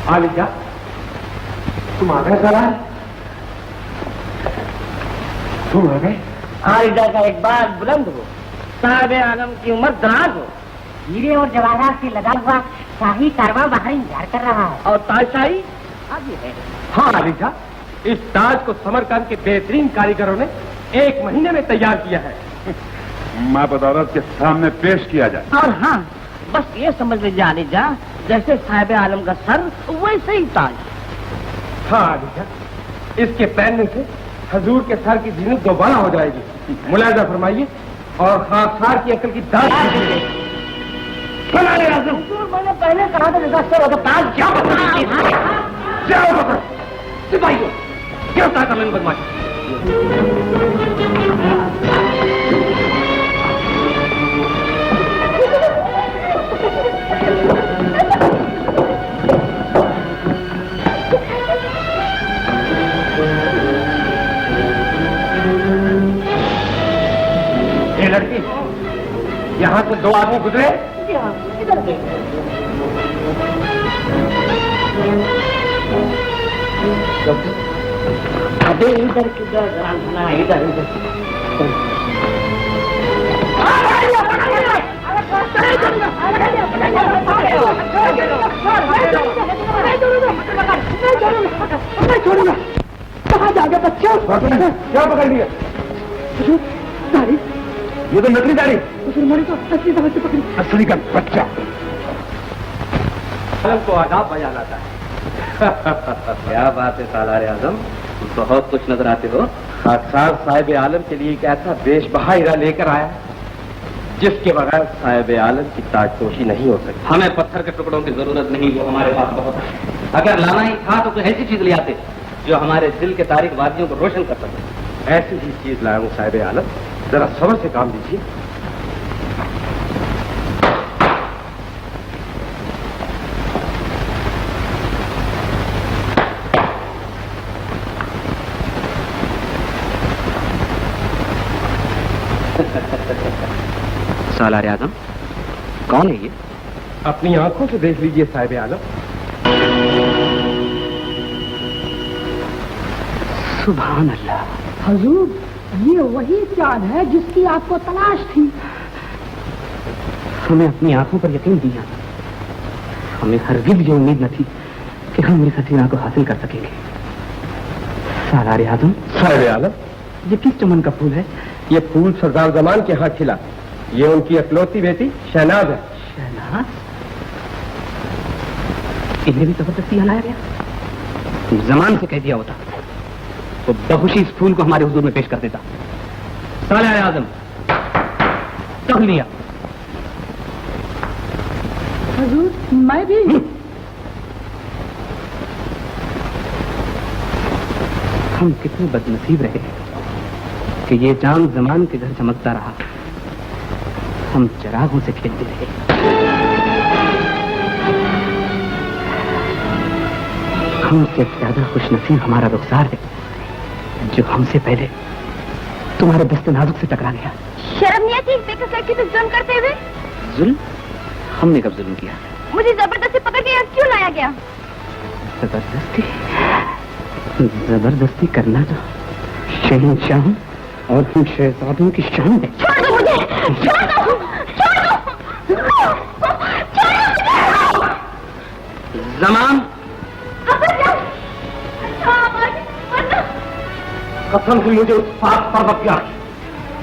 आलिजा, तुम आ गए जरा? तुम आ गए? आलिजा का एक बार बुलंद हो, साहब आलम की उम्र दराज हो, हीरे और जवाहरात से लगा हुआ शाही कारवां बाहर इंतजार कर रहा है और ताजशाही आगे है। हाँ आलिजा, इस ताज को समरकंद के बेहतरीन कारीगरों ने 1 महीने में तैयार किया है। माँ बदौलत के सामने पेश किया जाए। और हाँ, बस ये समझ लीजिए आलिजा, जैसे साहिब आलम का सर वैसे ही ताज। हाँ आलिजा, इसके पहनने से हजूर के सर की जीनत दोबारा हो जाएगी। मुलायजा फरमाइए और खाकसार की अकल की दाद मैंने पहले कहा था सर होगा ताज। क्या बता सिपाहियों, गिरफ्तार कर लें बदमाश। ये लड़की, यहाँ से 2 आदमी गुजरे, क्या इधर देख। अबे इधर किधर रांधना, इधर इधर। छोड़ूंगा। कहाँ जा गया बच्चा? क्या पकड़ लिया? दाढ़ी, ये तो नकली दाढ़ी। मैंने तो असली तरह से पकड़ी। असली का बच्चा को आदाब बजा लाता है। क्या बात है सालारे आजम, बहुत कुछ नजर आते हो। खाकसार साहिब आलम के लिए एक ऐसा बेशबहा हीरा लेकर आया जिसके बगैर साहिब आलम की ताजपोशी नहीं हो सकती। हमें पत्थर के टुकड़ों की जरूरत नहीं, वो हमारे पास बहुत है। अगर लाना ही था तो कोई ऐसी चीज ले आते जो हमारे दिल के तारीख वादियों को रोशन कर सके। ऐसी ही चीज लाया हूँ साहिब आलम, जरा सब्र से काम लीजिए। सालारे आजम, कौन है ये? अपनी आंखों से देख लीजिए साहिब आलम। सुभान अल्लाह। हुजूर, ये वही चांद है जिसकी आपको तलाश थी। हमें अपनी आंखों पर यकीन दिया, हमें हरगिज़ ये उम्मीद न थी कि हम इस हसीना को हासिल कर सकेंगे। सालारे आजम, साहिब आलम, ये किस चमन का फूल है? ये फूल सरदार जमान के हाथ खिला। ये उनकी अकलौती बेटी शहनाज है। शहनाज? इन्हें भी जबरदस्ती लाया गया? जमान से कह दिया होता तो बहुशी इस फूल को हमारे हुजूर में पेश कर देता। सालारे आजम, तब लिया। हुजूर, मैं भी। हम कितने बदनसीब रहे कि ये चांद जमान के घर चमकता रहा, हम चिरागों से खेलते रहे। हमसे ज्यादा खुशनसीब हमारा रुखसार है जो हमसे पहले तुम्हारे दस्ते नाजुक से टकरा गया। शर्म नहीं आती बेकस लड़की पे जुल्म करते हुए? जुल्म? हमने कब जुल्म किया? मुझे जबरदस्ती पकड़ के यहाँ क्यों लाया गया? जबरदस्ती? जबरदस्ती करना तो शहंशाह और हम शहजादों की शान है। छोड़ दो मुझे! छोड़ दो! छोड़ दो! छोड़ दो! जमान, कसम हुई मुझे उस पाक परवरदिगार की,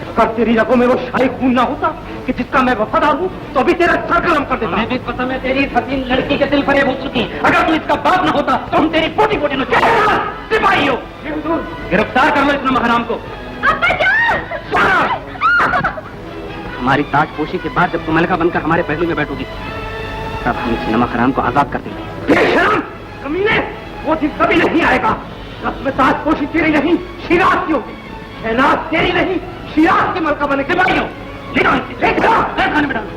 अगर तेरी रगों में वो शाही खून ना होता कि जिसका मैं वफादार हूँ तो अभी तेरा सर कलम कर देता। मैं भी कसम है तेरी हसीन लड़की के दिल फरेब हो चुकी। अगर तू इसका बाप न होता तो हम तेरी पोटी पोटी में सिपाही हो। गिरफ्तार कर लो इस नमक हराम को। हमारी ताजपोशी के बाद जब तुम मलका बनकर हमारे पहलू में बैठोगी तब हम इस नमक हराम को आजाद कर देंगे। बेशरम कमीने, वो दिन कभी नहीं आएगा जब में ताजपोशी तेरी नहीं शिराज की होगी। शहनाज तेरी नहीं शिराज की मलका बने के भाई हो। खाने में डालो।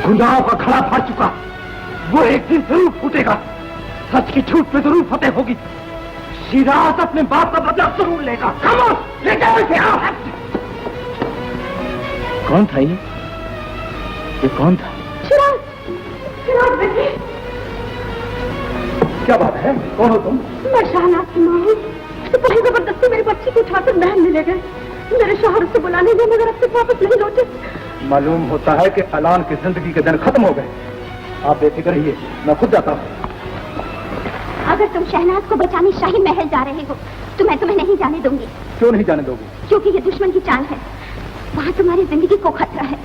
गुनाहों का खड़ा फाड़ चुका, वो एक दिन जरूर फूटेगा। सच की झूठ पे जरूर फतेह होगी। शिराज अपने बाप का बदला जरूर लेगा। खामोश, ले जाओ इसे। कौन था ये कौन था? शिराज! शिराज बेटे! क्या बात है? कौन हो तुम? मैं शहनाज की माँ हूँ। सिपाही जबरदस्ती मेरी बच्ची को उठाकर महल में ले गए। मेरे शौहर से बुलाने गए मगर अब तक वापस नहीं लौटे। मालूम होता है कि अलान की जिंदगी के दिन खत्म हो गए। आप बेफिक्र रहिए, मैं खुद जाता हूँ। अगर तुम शहनाज को बचाने शाही महल जा रहे हो तो मैं तुम्हें नहीं जाने दूंगी। क्यों नहीं जाने दोगे? क्योंकि ये दुश्मन की चाल है। वहाँ तुम्हारी जिंदगी को खतरा है।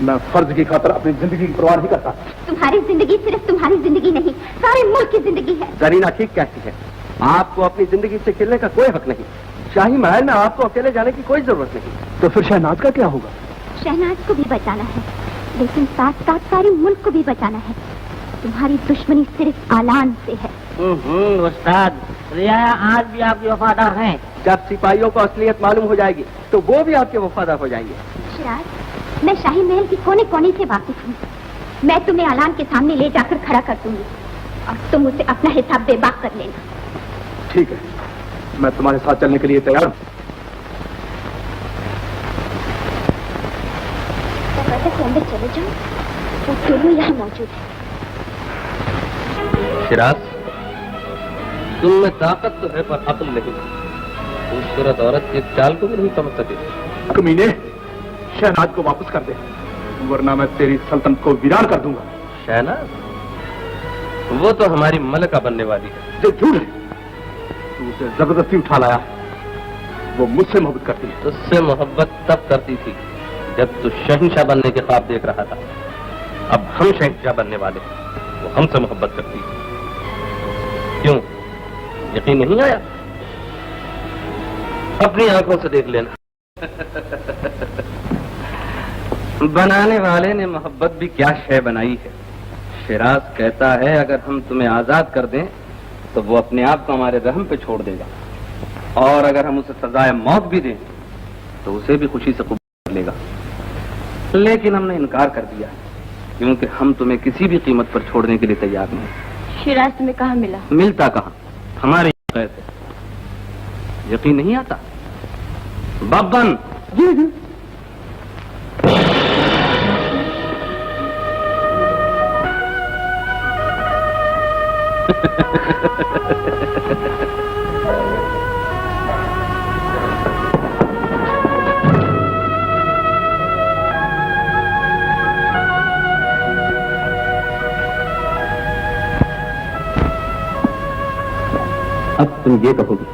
मैं फर्ज की खातर अपनी जिंदगी की परवाह नहीं करता। तुम्हारी जिंदगी सिर्फ तुम्हारी जिंदगी नहीं, सारे मुल्क की जिंदगी है। जरीना ठीक कहती है, आपको अपनी जिंदगी से खेलने का कोई हक नहीं। शाही महल में आपको अकेले जाने की कोई जरूरत नहीं। तो फिर शहनाज का क्या होगा? शहनाज को भी बचाना है लेकिन साथ साथ सारे मुल्क को भी बचाना है। तुम्हारी दुश्मनी सिर्फ आलान से है। उस्ताद, रियाया आज भी आपकी वफादार हैं। जब सिपाहियों को असलियत मालूम हो जाएगी तो वो भी आपके वफादार हो जाएंगे। शिराज, मैं शाही महल की कोने कोने से वाकिफ हूँ। मैं तुम्हें आलान के सामने ले जाकर खड़ा कर दूंगी और तुम उसे अपना हिसाब बेबाक कर लेना। ठीक है, मैं तुम्हारे साथ चलने के लिए तैयार हूँ। तो अंदर चले जाओ, वो दोनों यहाँ मौजूद है। शिराज, तुम में ताकत तो है पर अक्ल नहीं। खूबसूरत औरत की चाल को भी नहीं समझ सके। कमीने, शहनाज को वापस कर दे, वरना मैं तेरी सल्तनत को वीरान कर दूंगा। शहनाज? वो तो हमारी मलका बनने वाली है। जो झूठ है, तू उसे जबरदस्ती उठा लाया। वो मुझसे मोहब्बत करती है। तुझसे मोहब्बत तब करती थी जब तू शहंशाह बनने के ख्वाब देख रहा था। अब हम शहंशाह बनने वाले, वो हमसे मोहब्बत करती है। क्यों, यकीन नहीं आया? अपनी आंखों से देख लेना। बनाने वाले ने मोहब्बत भी क्या शय बनाई है। शिराज कहता है अगर हम तुम्हें आजाद कर दें तो वो अपने आप को हमारे रहम पे छोड़ देगा, और अगर हम उसे सजाए मौत भी दें तो उसे भी खुशी से कबूल कर लेगा। लेकिन हमने इनकार कर दिया क्योंकि हम तुम्हें किसी भी कीमत पर छोड़ने के लिए तैयार नहीं। शिराज तुम्हें कहाँ मिला? मिलता कहाँ, हमारे कैद है। यकीन नहीं आता? बब्बन। जी जी। अब तुम ये कहोगी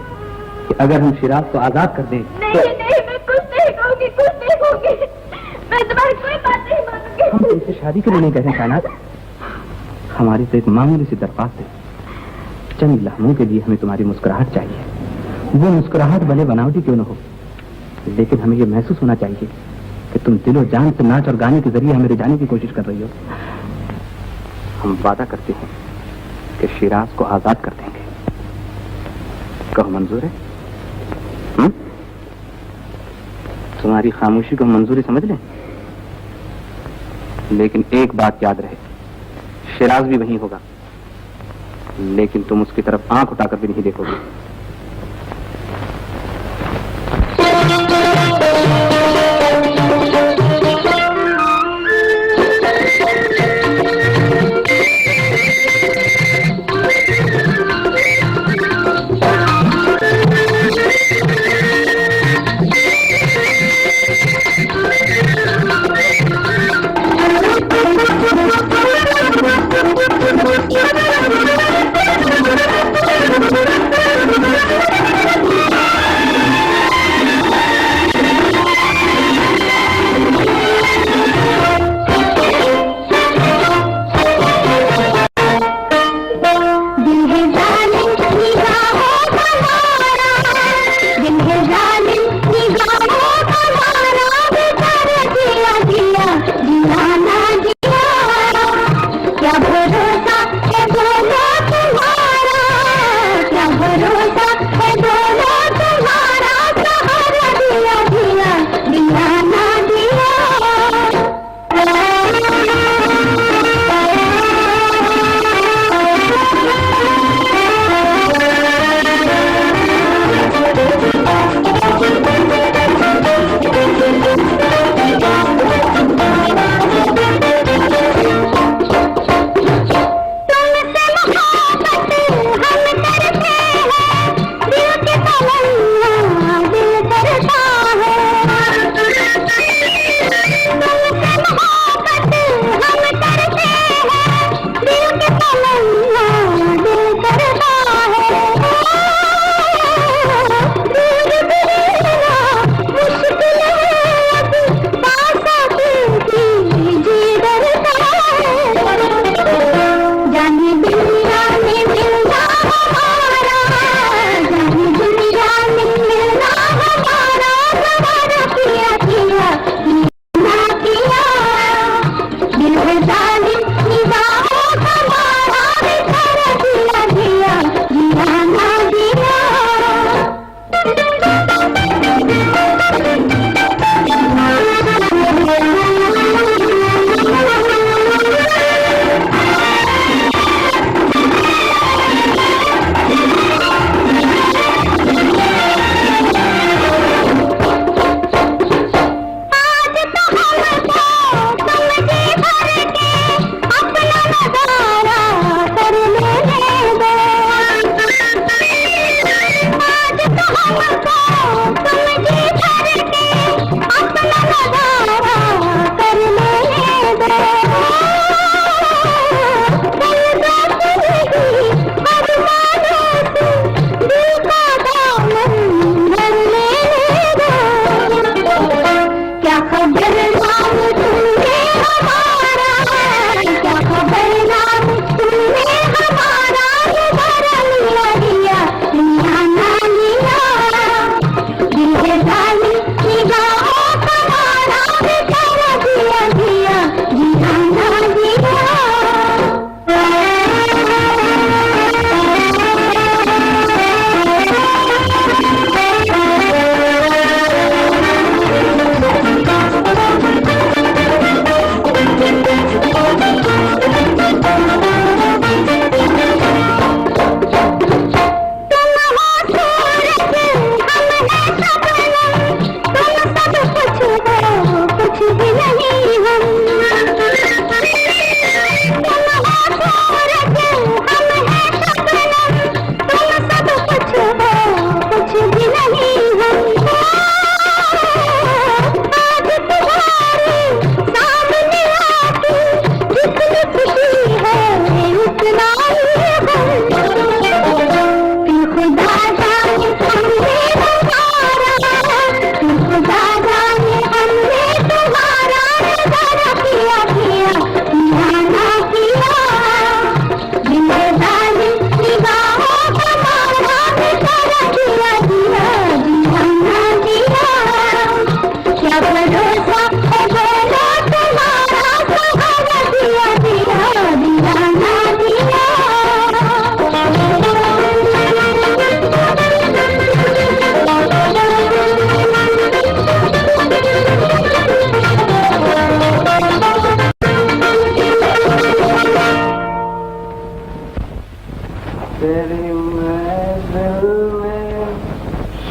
कि अगर हम शिराज को आजाद कर दें नहीं, नहीं, मैं कुछ नहीं कहूंगी, कुछ नहीं कहूंगी। मैं तुम्हारी कोई बात नहीं मानूंगी। हम तुमसे शादी के लिए नहीं कह रहे शहनाज। हमारी तो एक मामूली सी दरख्वास्त है। चंद लम्हों के लिए हमें तुम्हारी मुस्कुराहट चाहिए। वो मुस्कुराहट भले बनावटी क्यों न हो, लेकिन हमें ये महसूस होना चाहिए कि तुम दिलो जान से नाच और गाने के जरिए हमें रिझाने की कोशिश कर रही हो। हम वादा करते हैं कि शिराज को आजाद कर देंगे। कहो मंजूर है? तुम्हारी खामोशी को मंजूरी समझ लें, लेकिन एक बात याद रहे, शिराज भी वहीं होगा, लेकिन तुम उसकी तरफ आंख उठाकर भी नहीं देखोगे।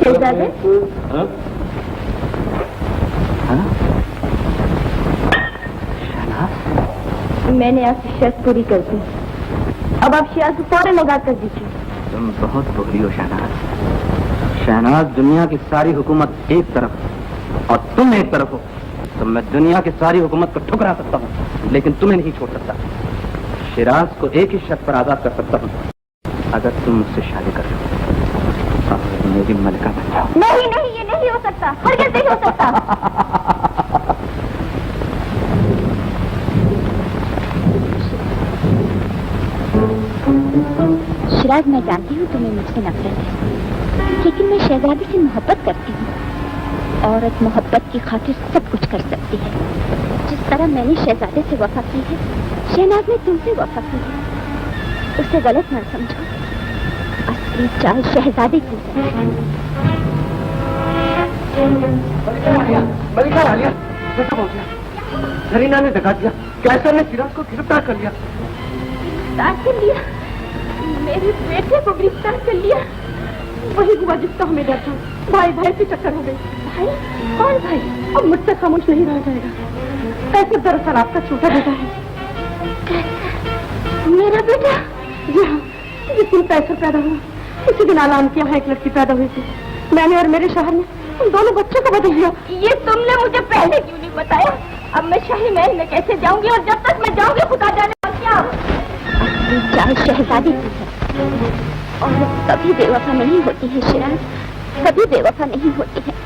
शहजादे हाँ? हाँ? शहनाज, मैंने आपकी शर्त पूरी कर दी। अब आप शियाज को फौरन लगा कर दीजिए। तुम बहुत बुरी हो शहनाज। शहनाज, दुनिया की सारी हुकूमत एक तरफ और तुम एक तरफ हो, तो मैं दुनिया की सारी हुकूमत को ठुकरा सकता हूँ, लेकिन तुम्हें नहीं छोड़ सकता। शिराज को एक ही शर्त पर आजाद कर सकता हूँ, अगर तुम मुझसे शादी कर लो और मेरी मलिका बन जाओ। नहीं नहीं, ये नहीं हो सकता, हरगिज़ नहीं हो सकता। शिराज, मैं जानती हूँ तुम्हें मुझसे नफरत है, लेकिन मैं शहजादी से मोहब्बत करती हूँ। औरत मोहब्बत की खातिर सब कुछ कर सकती है। जिस तरह मैंने शहजादे से वफा की है, शहनाज ने तुमसे वफा की है। उसे गलत न समझो, असली चाल शहजादी की है। मलिका आलिया, कैसा पहुंच गया? जरीना ने धक्का दिया, कैसर ने सिराज को गिरफ्तार कर लिया। गिरफ्तार कर लिया? मेरे बेटे को गिरफ्तार कर लिया? वही हुआ जिसका हमें डर था। भाई भाई से चक्कर हो गई। भाई? कौन भाई? अब मुझसे खामोश नहीं रह जाएगा। कैसे दरअसल आपका छोटा बेटा है। मेरा बेटा? जी हाँ, जिस दिन कैसर पैदा हुआ उसी दिन ऐलान किया है एक लड़की पैदा हुई थी। मैंने और मेरे शहर ने उन दोनों बच्चों को बदल दिया। ये तुमने मुझे पहले क्यों नहीं बताया? अब मैं शाही महल में कैसे जाऊंगी, और जब तक मैं जाऊंगी खुदा जाने और क्या। चाहे शहजादी की है, और कभी बेवफा नहीं होती है शिराज, कभी बेवफा नहीं होती है।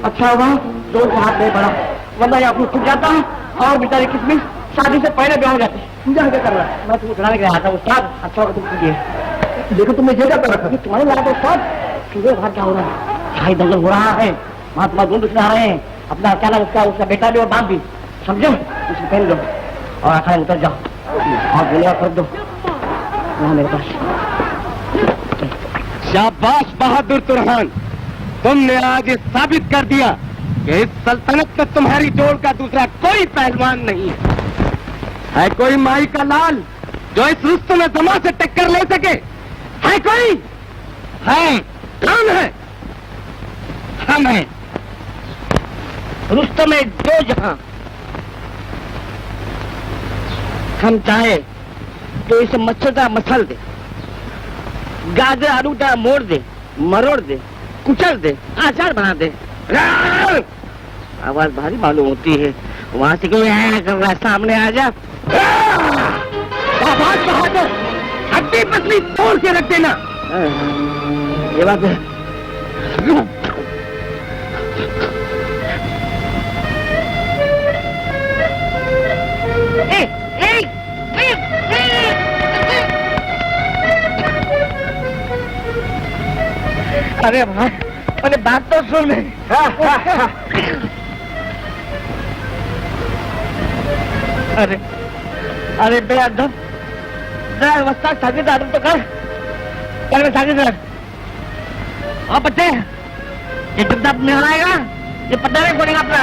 अच्छा हुआ जोर से हाथ नहीं पड़ा, वरना यहाँ खुद जाता और बेचारी किसमिस शादी से पहले ब्याह हो जाती। पूजा क्या कर रहा है? मैं तुमको सुनाने के लिए आया था उस्ताद। अच्छा होगा तुम कीजिए। देखो तुमने ये क्या कर रखा है? तुम्हारे लायक उस्ताद सीधे बाहर क्या हो रहा है? शाही दंगल हो रहा है, महात्मा ढूंढ आ रहे हैं। अपना अचानक उसका बेटा भी और बाप भी, समझो? उसे पहन दो और अखाड़े उतर जाओ और गोलियां कर दो वहाँ मेरे पास। शाबाश बहादुर तुरहान, तुमने आज ये साबित कर दिया कि इस सल्तनत में तुम्हारी जोड़ का दूसरा कोई पहलवान नहीं है कोई माई का लाल जो इस रुस्तम जमा से टक्कर ले सके? है कोई? है? कौन है? हम हैं रुस्तम दो जहां। हम चाहे तो इसे मच्छरदा मसल दे, गाजर आलूदा मोड़ दे, मरोड़ दे, कुचल दे, आचार बना दे। आवाज भारी मालूम होती है, वहां से क्यों आया कर रहा है? सामने आ जा। आवाज बहादुर, हड्डी पसली तोड़ के रख देना। ये बात है। अरे भाई, अरे बात तो सुन। अरे अरे बेअदब, जरा वस्ता सागीदार तो कर सागीदार। और बच्चे, ये चुपचाप में आएगा, ये पता नहीं बोलेगा अपना।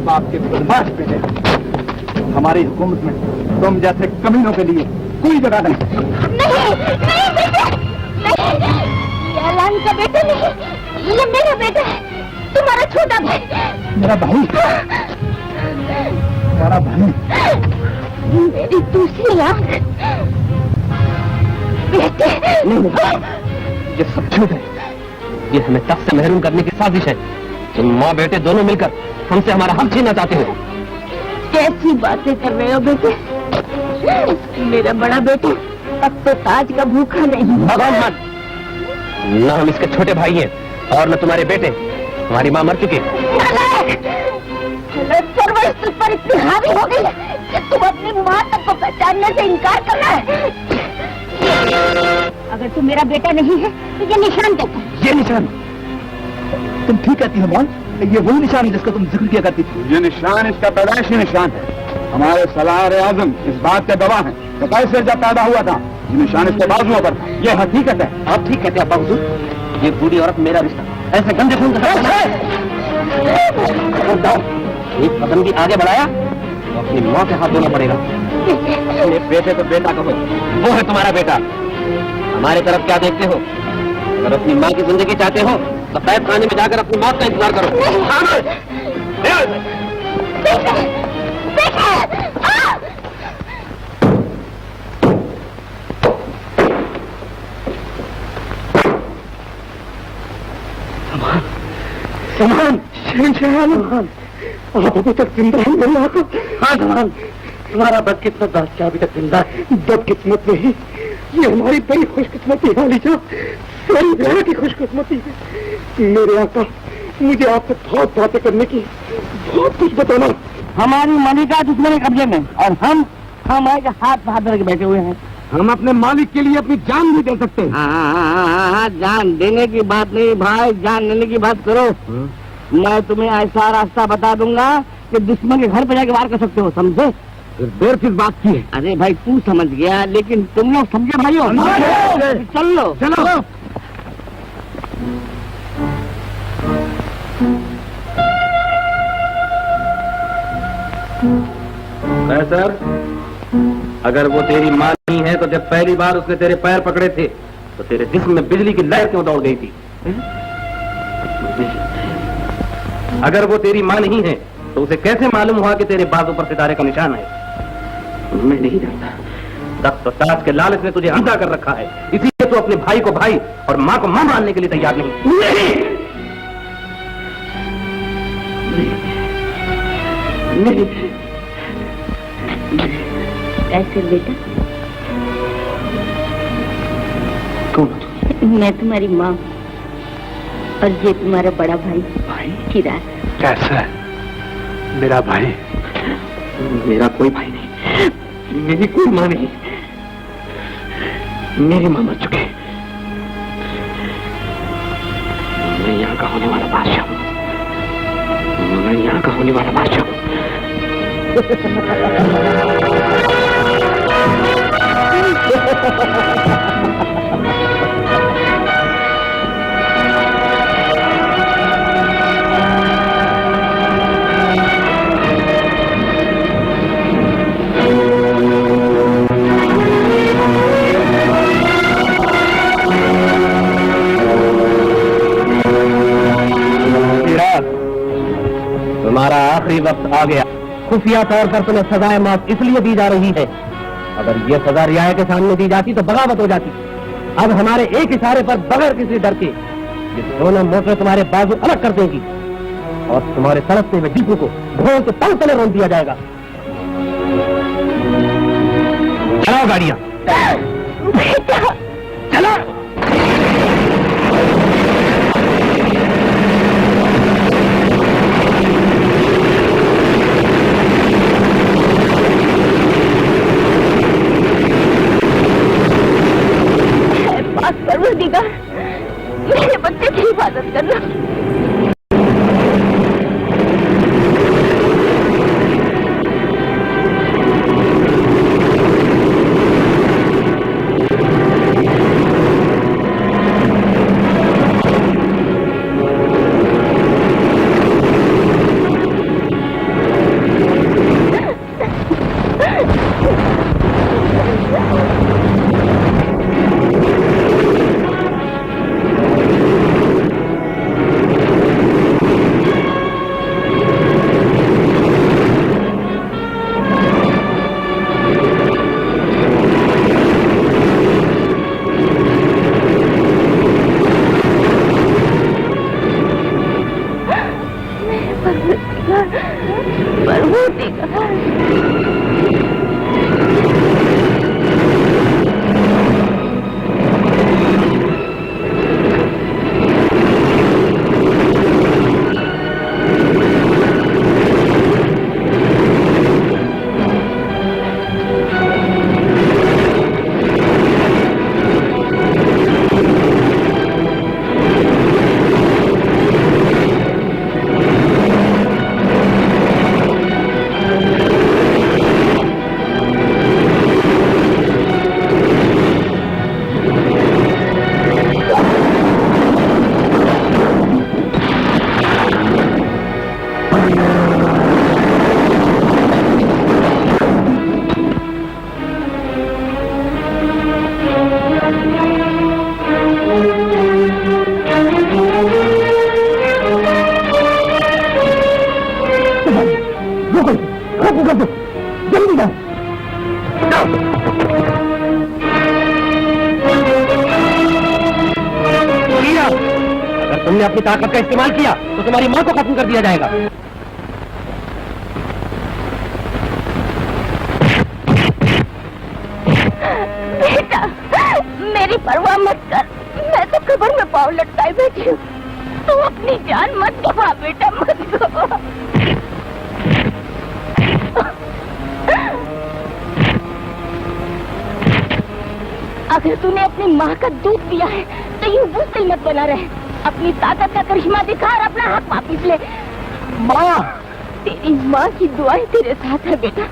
आपके बदमाश बेटे, हमारी हुकूमत में तुम जैसे कमीनों के लिए कोई जगह नहीं। नहीं, बेटे, नहीं, ये अलान का बेटा नहीं, ये मेरा बेटा है, तुम्हारा छोटा भाई। मेरा भाई? तुम्हारा भाई? मेरी दूसरी आंख। बेटे, ये सब झूठ है। ये हमें तख्त से महरूम करने की साजिश है। तुम माँ बेटे दोनों मिलकर हमसे हमारा हक छीनना चाहते हो। कैसी बातें कर रहे हो बेटे? मेरा बड़ा बेटा अब तो ताज का भूखा नहीं। भगवान, न हम इसके छोटे भाई हैं और न तुम्हारे बेटे। हमारी माँ मर चुकी है। परवरिश तुझ पर इतनी हावी हो गई कि तुम अपनी माँ तक को पहचानने से इनकार कर रहा है। अगर तू मेरा बेटा नहीं है तो ये निशान देखो। ये निशान? तुम ठीक कहती हो मौन, ये वही निशान है जिसका तुम जिक्र किया करती थी। ये निशान इसका पैदाइशी निशान है। हमारे सलार आजम इस बात के गवाह हैं कि कैसे जब पैदा हुआ था ये निशान इसके बाजुओं पर। ये हकीकत है। आप ठीक कहते हैं बाबूजी। ये बूढ़ी औरत मेरा रिश्ता ऐसे गंदे खून का एक कदम भी आगे बढ़ाया तो अपनी माँ के हाथ धोना पड़ेगा। अपने बेटे को बेटा कहो, वो है तुम्हारा बेटा। हमारे तरफ क्या देखते हो? अगर अपनी माँ की जिंदगी चाहते हो तो कैद खाने में जाकर अपनी मौत का इंतजार करो। समान, आप अभी तक जिंदा ही नहीं आता। हाँ समान, तुम्हारा बदकिस्मत बादशाह अभी तक जिंदा है। बदकिस्मत नहीं, ये हमारी बड़ी खुशकिस्मती है लीजा, सारी दुनिया की खुशकिस्मती है। मेरे आका, मुझे आपसे बहुत बातें करने की, बहुत कुछ बताना। हमारी मलिका दुश्मन के कब्जे में और हम हमारे हाथ बाहर धर के बैठे हुए हैं। हम अपने मालिक के लिए अपनी जान भी दे सकते हैं। हाँ, जान देने की बात नहीं भाई, जान लेने की बात करो। मैं तुम्हें ऐसा रास्ता बता दूंगा कि दुश्मन के घर पे जाके वार कर सकते हो, समझे? देर किस बात की है? अरे भाई तू समझ गया, लेकिन तुम लोग समझे भाई हो। चलो चलो। सर, अगर वो तेरी माँ नहीं है तो जब पहली बार उसने तेरे पैर पकड़े थे तो तेरे जिस्म में बिजली की लहर क्यों दौड़ गई थी? अगर वो तेरी माँ नहीं है तो उसे कैसे मालूम हुआ कि तेरे बाजू पर सितारे का निशान है? मैं नहीं जानता, तख्त और ताज के लालच ने तुझे अंधा कर रखा है, इसीलिए तू अपने भाई को भाई और माँ को माँ मानने के लिए तैयार नहीं। नहीं ऐसे बेटा, कौन? मैं तुम्हारी माँ और ये तुम्हारा बड़ा भाई किरार। कैसा है मेरा भाई? मेरा कोई भाई नहीं, मेरी कोई माँ नहीं, मेरी माँ मर चुके। मैं यहाँ का होने वाला बादशाह हूँ, मैं यहाँ का होने वाला बादशाह हूँ। तुम्हारा आखिरी वक्त आ गया। खुफिया तौर पर तुम्हें सजाए मौत इसलिए दी जा रही है। अगर ये सजा रियाया के सामने दी जाती तो बगावत हो जाती। अब हमारे एक इशारे पर बगैर किसी डर के ये दोनों मोटरें तुम्हारे बाजू अलग कर देंगी और तुम्हारे तड़पते हुए जीपू को घोड़ के तंग तले रोक दिया जाएगा। चलाओ गाड़ियां, चलो। परवरदिगार, मेरे बच्चे की हिफाजत करना। अगर तुमने अपनी ताकत का इस्तेमाल किया तो तुम्हारी माँ को खत्म कर दिया जाएगा। बेटा, मेरी परवाह मत कर, मैं तो कब्र में पाँव लटकाए बैठी हूँ। तू अपनी जान मत गवा बेटा, मत गवा। अगर तूने अपनी माँ का दूध पिया है तो यूं बुज़दिल मत बना रहे। अपनी ताकत का करिश्मा दिखा और अपना हक वापिस ले। माँ, तेरी माँ की दुआएं तेरे साथ है बेटा।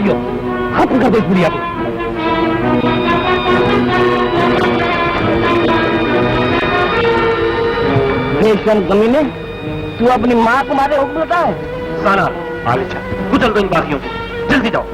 भाइयों, खत्म कर दो इस दुनिया को। बेशरम कमीने, तू अपनी माँ को मारे हुक्म देता है? साला आगे चल, कुचल दो इन बागियों को, जल्दी जाओ।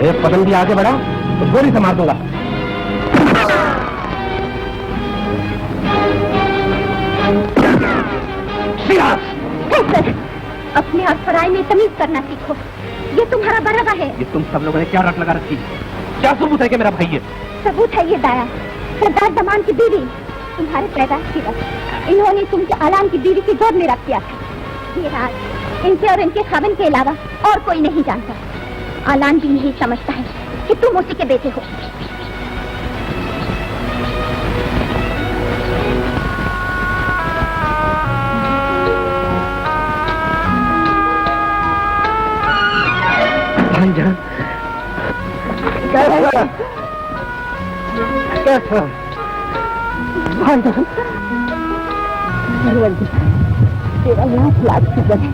एक कदम भी आगे बढ़ा तो गोली से मार दूंगा। अपने आप पराई में तमीज करना सीखो, ये तुम्हारा बराबा है। ये तुम सब लोगों ने क्या रट लगा रखी? क्या सबूत है कि मेरा भाई है? सबूत है ये दाया, सरदार दमान की बीवी, तुम्हारे पैदाश की वक्त इन्होंने तुमसे आलान की बीवी की गोद में रख दिया था। ये राज इनके और इनके खाविन के अलावा और कोई नहीं जानता। आलान भी यही समझता है कि तुम उसी के बेटे हो। भाईजान, कैसा? भाईजान, तेरा लाख लाख शुक्र है।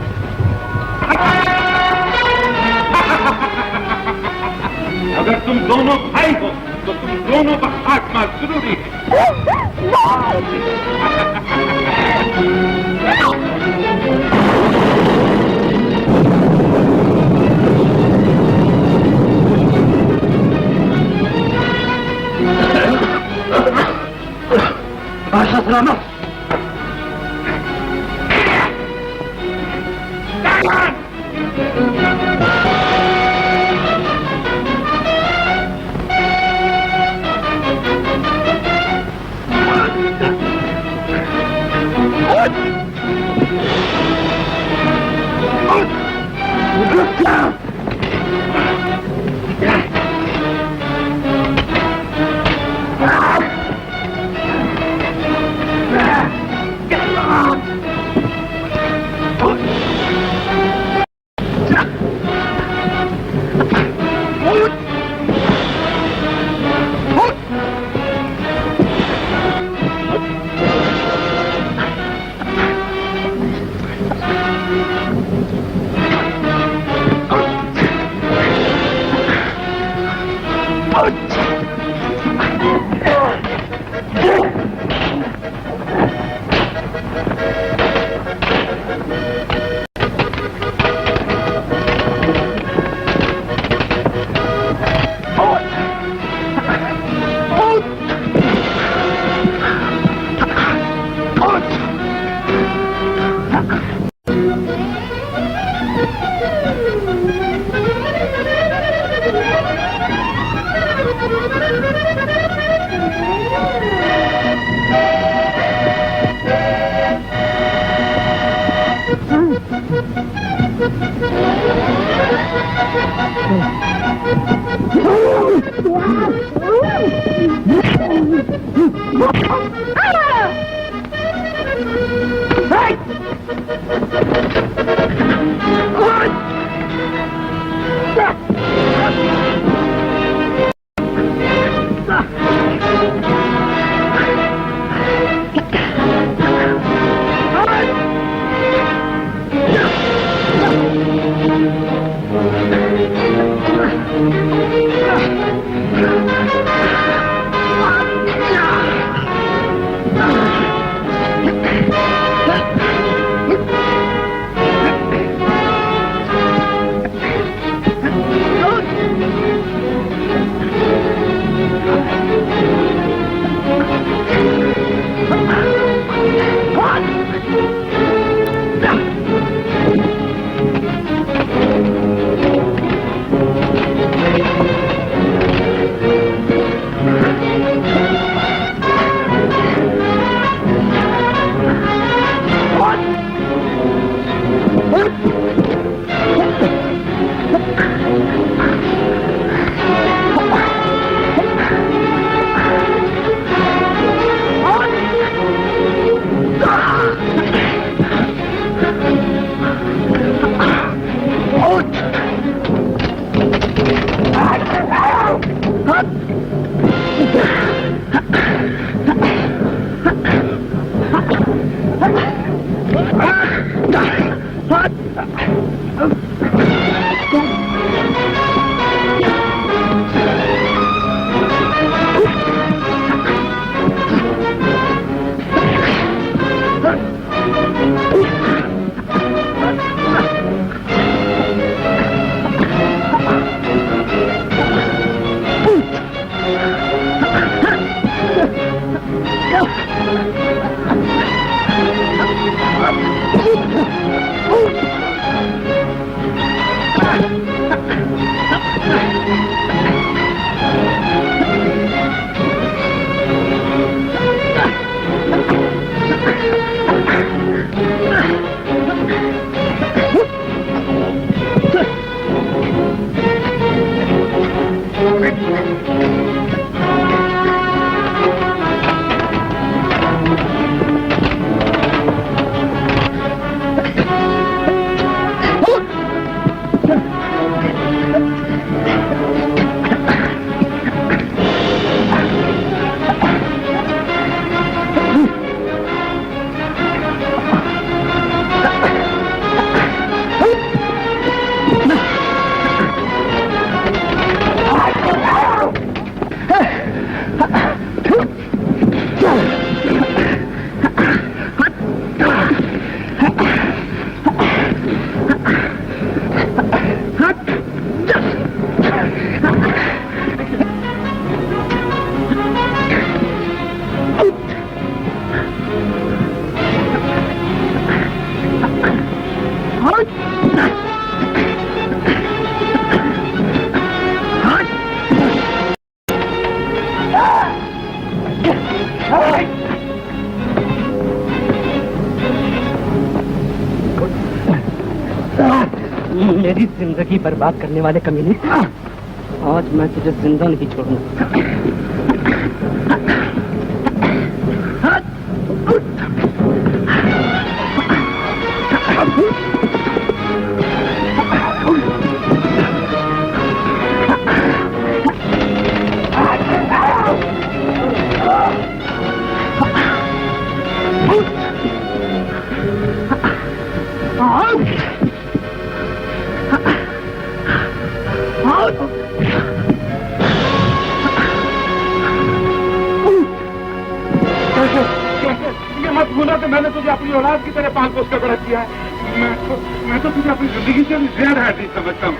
अगर तुम दोनों भाई हो तो तुम दोनों का खात्मा जरूरी है। बादशाह सलामत। मेरी जिंदगी बर्बाद करने वाले कमीने, आज मैं तुझे जिंदा नहीं छोड़ूंगा। ये मत भूलना कि मैंने तुझे अपनी औलाद की तरह पाल पोस कर बड़ा किया है। मैं तो तुझे अपनी जिंदगी से भी ज्यादा है समझता हूँ।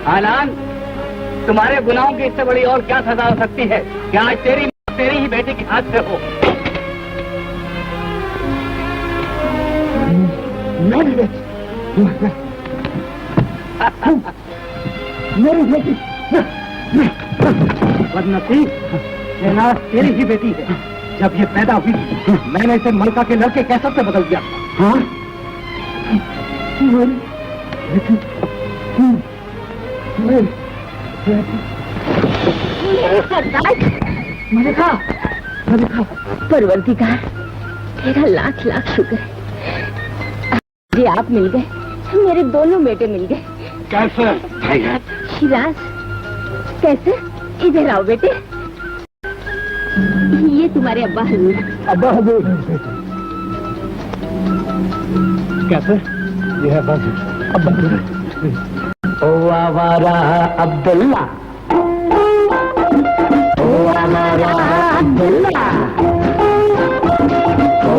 आलान, तुम्हारे गुनाहों की इससे बड़ी और क्या सजा हो सकती है कि आज तेरी ही बेटी के हाथ से हो। मेरी बेटी बदनसीब, शहनाज तेरी ही बेटी है। जब ये पैदा हुई मैंने इसे मलका के लड़के कैसर से बदल दिया। हाँ मलिका, परवरदिगार तेरा लाख लाख शुक्र है। जी आप मिल गए, मेरे दोनों बेटे मिल गए। कैसे? शिराज, कैसे? इधर आओ बेटे। ये तुम्हारे अब्बा हजूर। अब्बा हजूर कैसे? ये है बस, अब बंद। ओ आवारा अब्दुल्ला, ओ आवारा अब्दुल्ला, ओ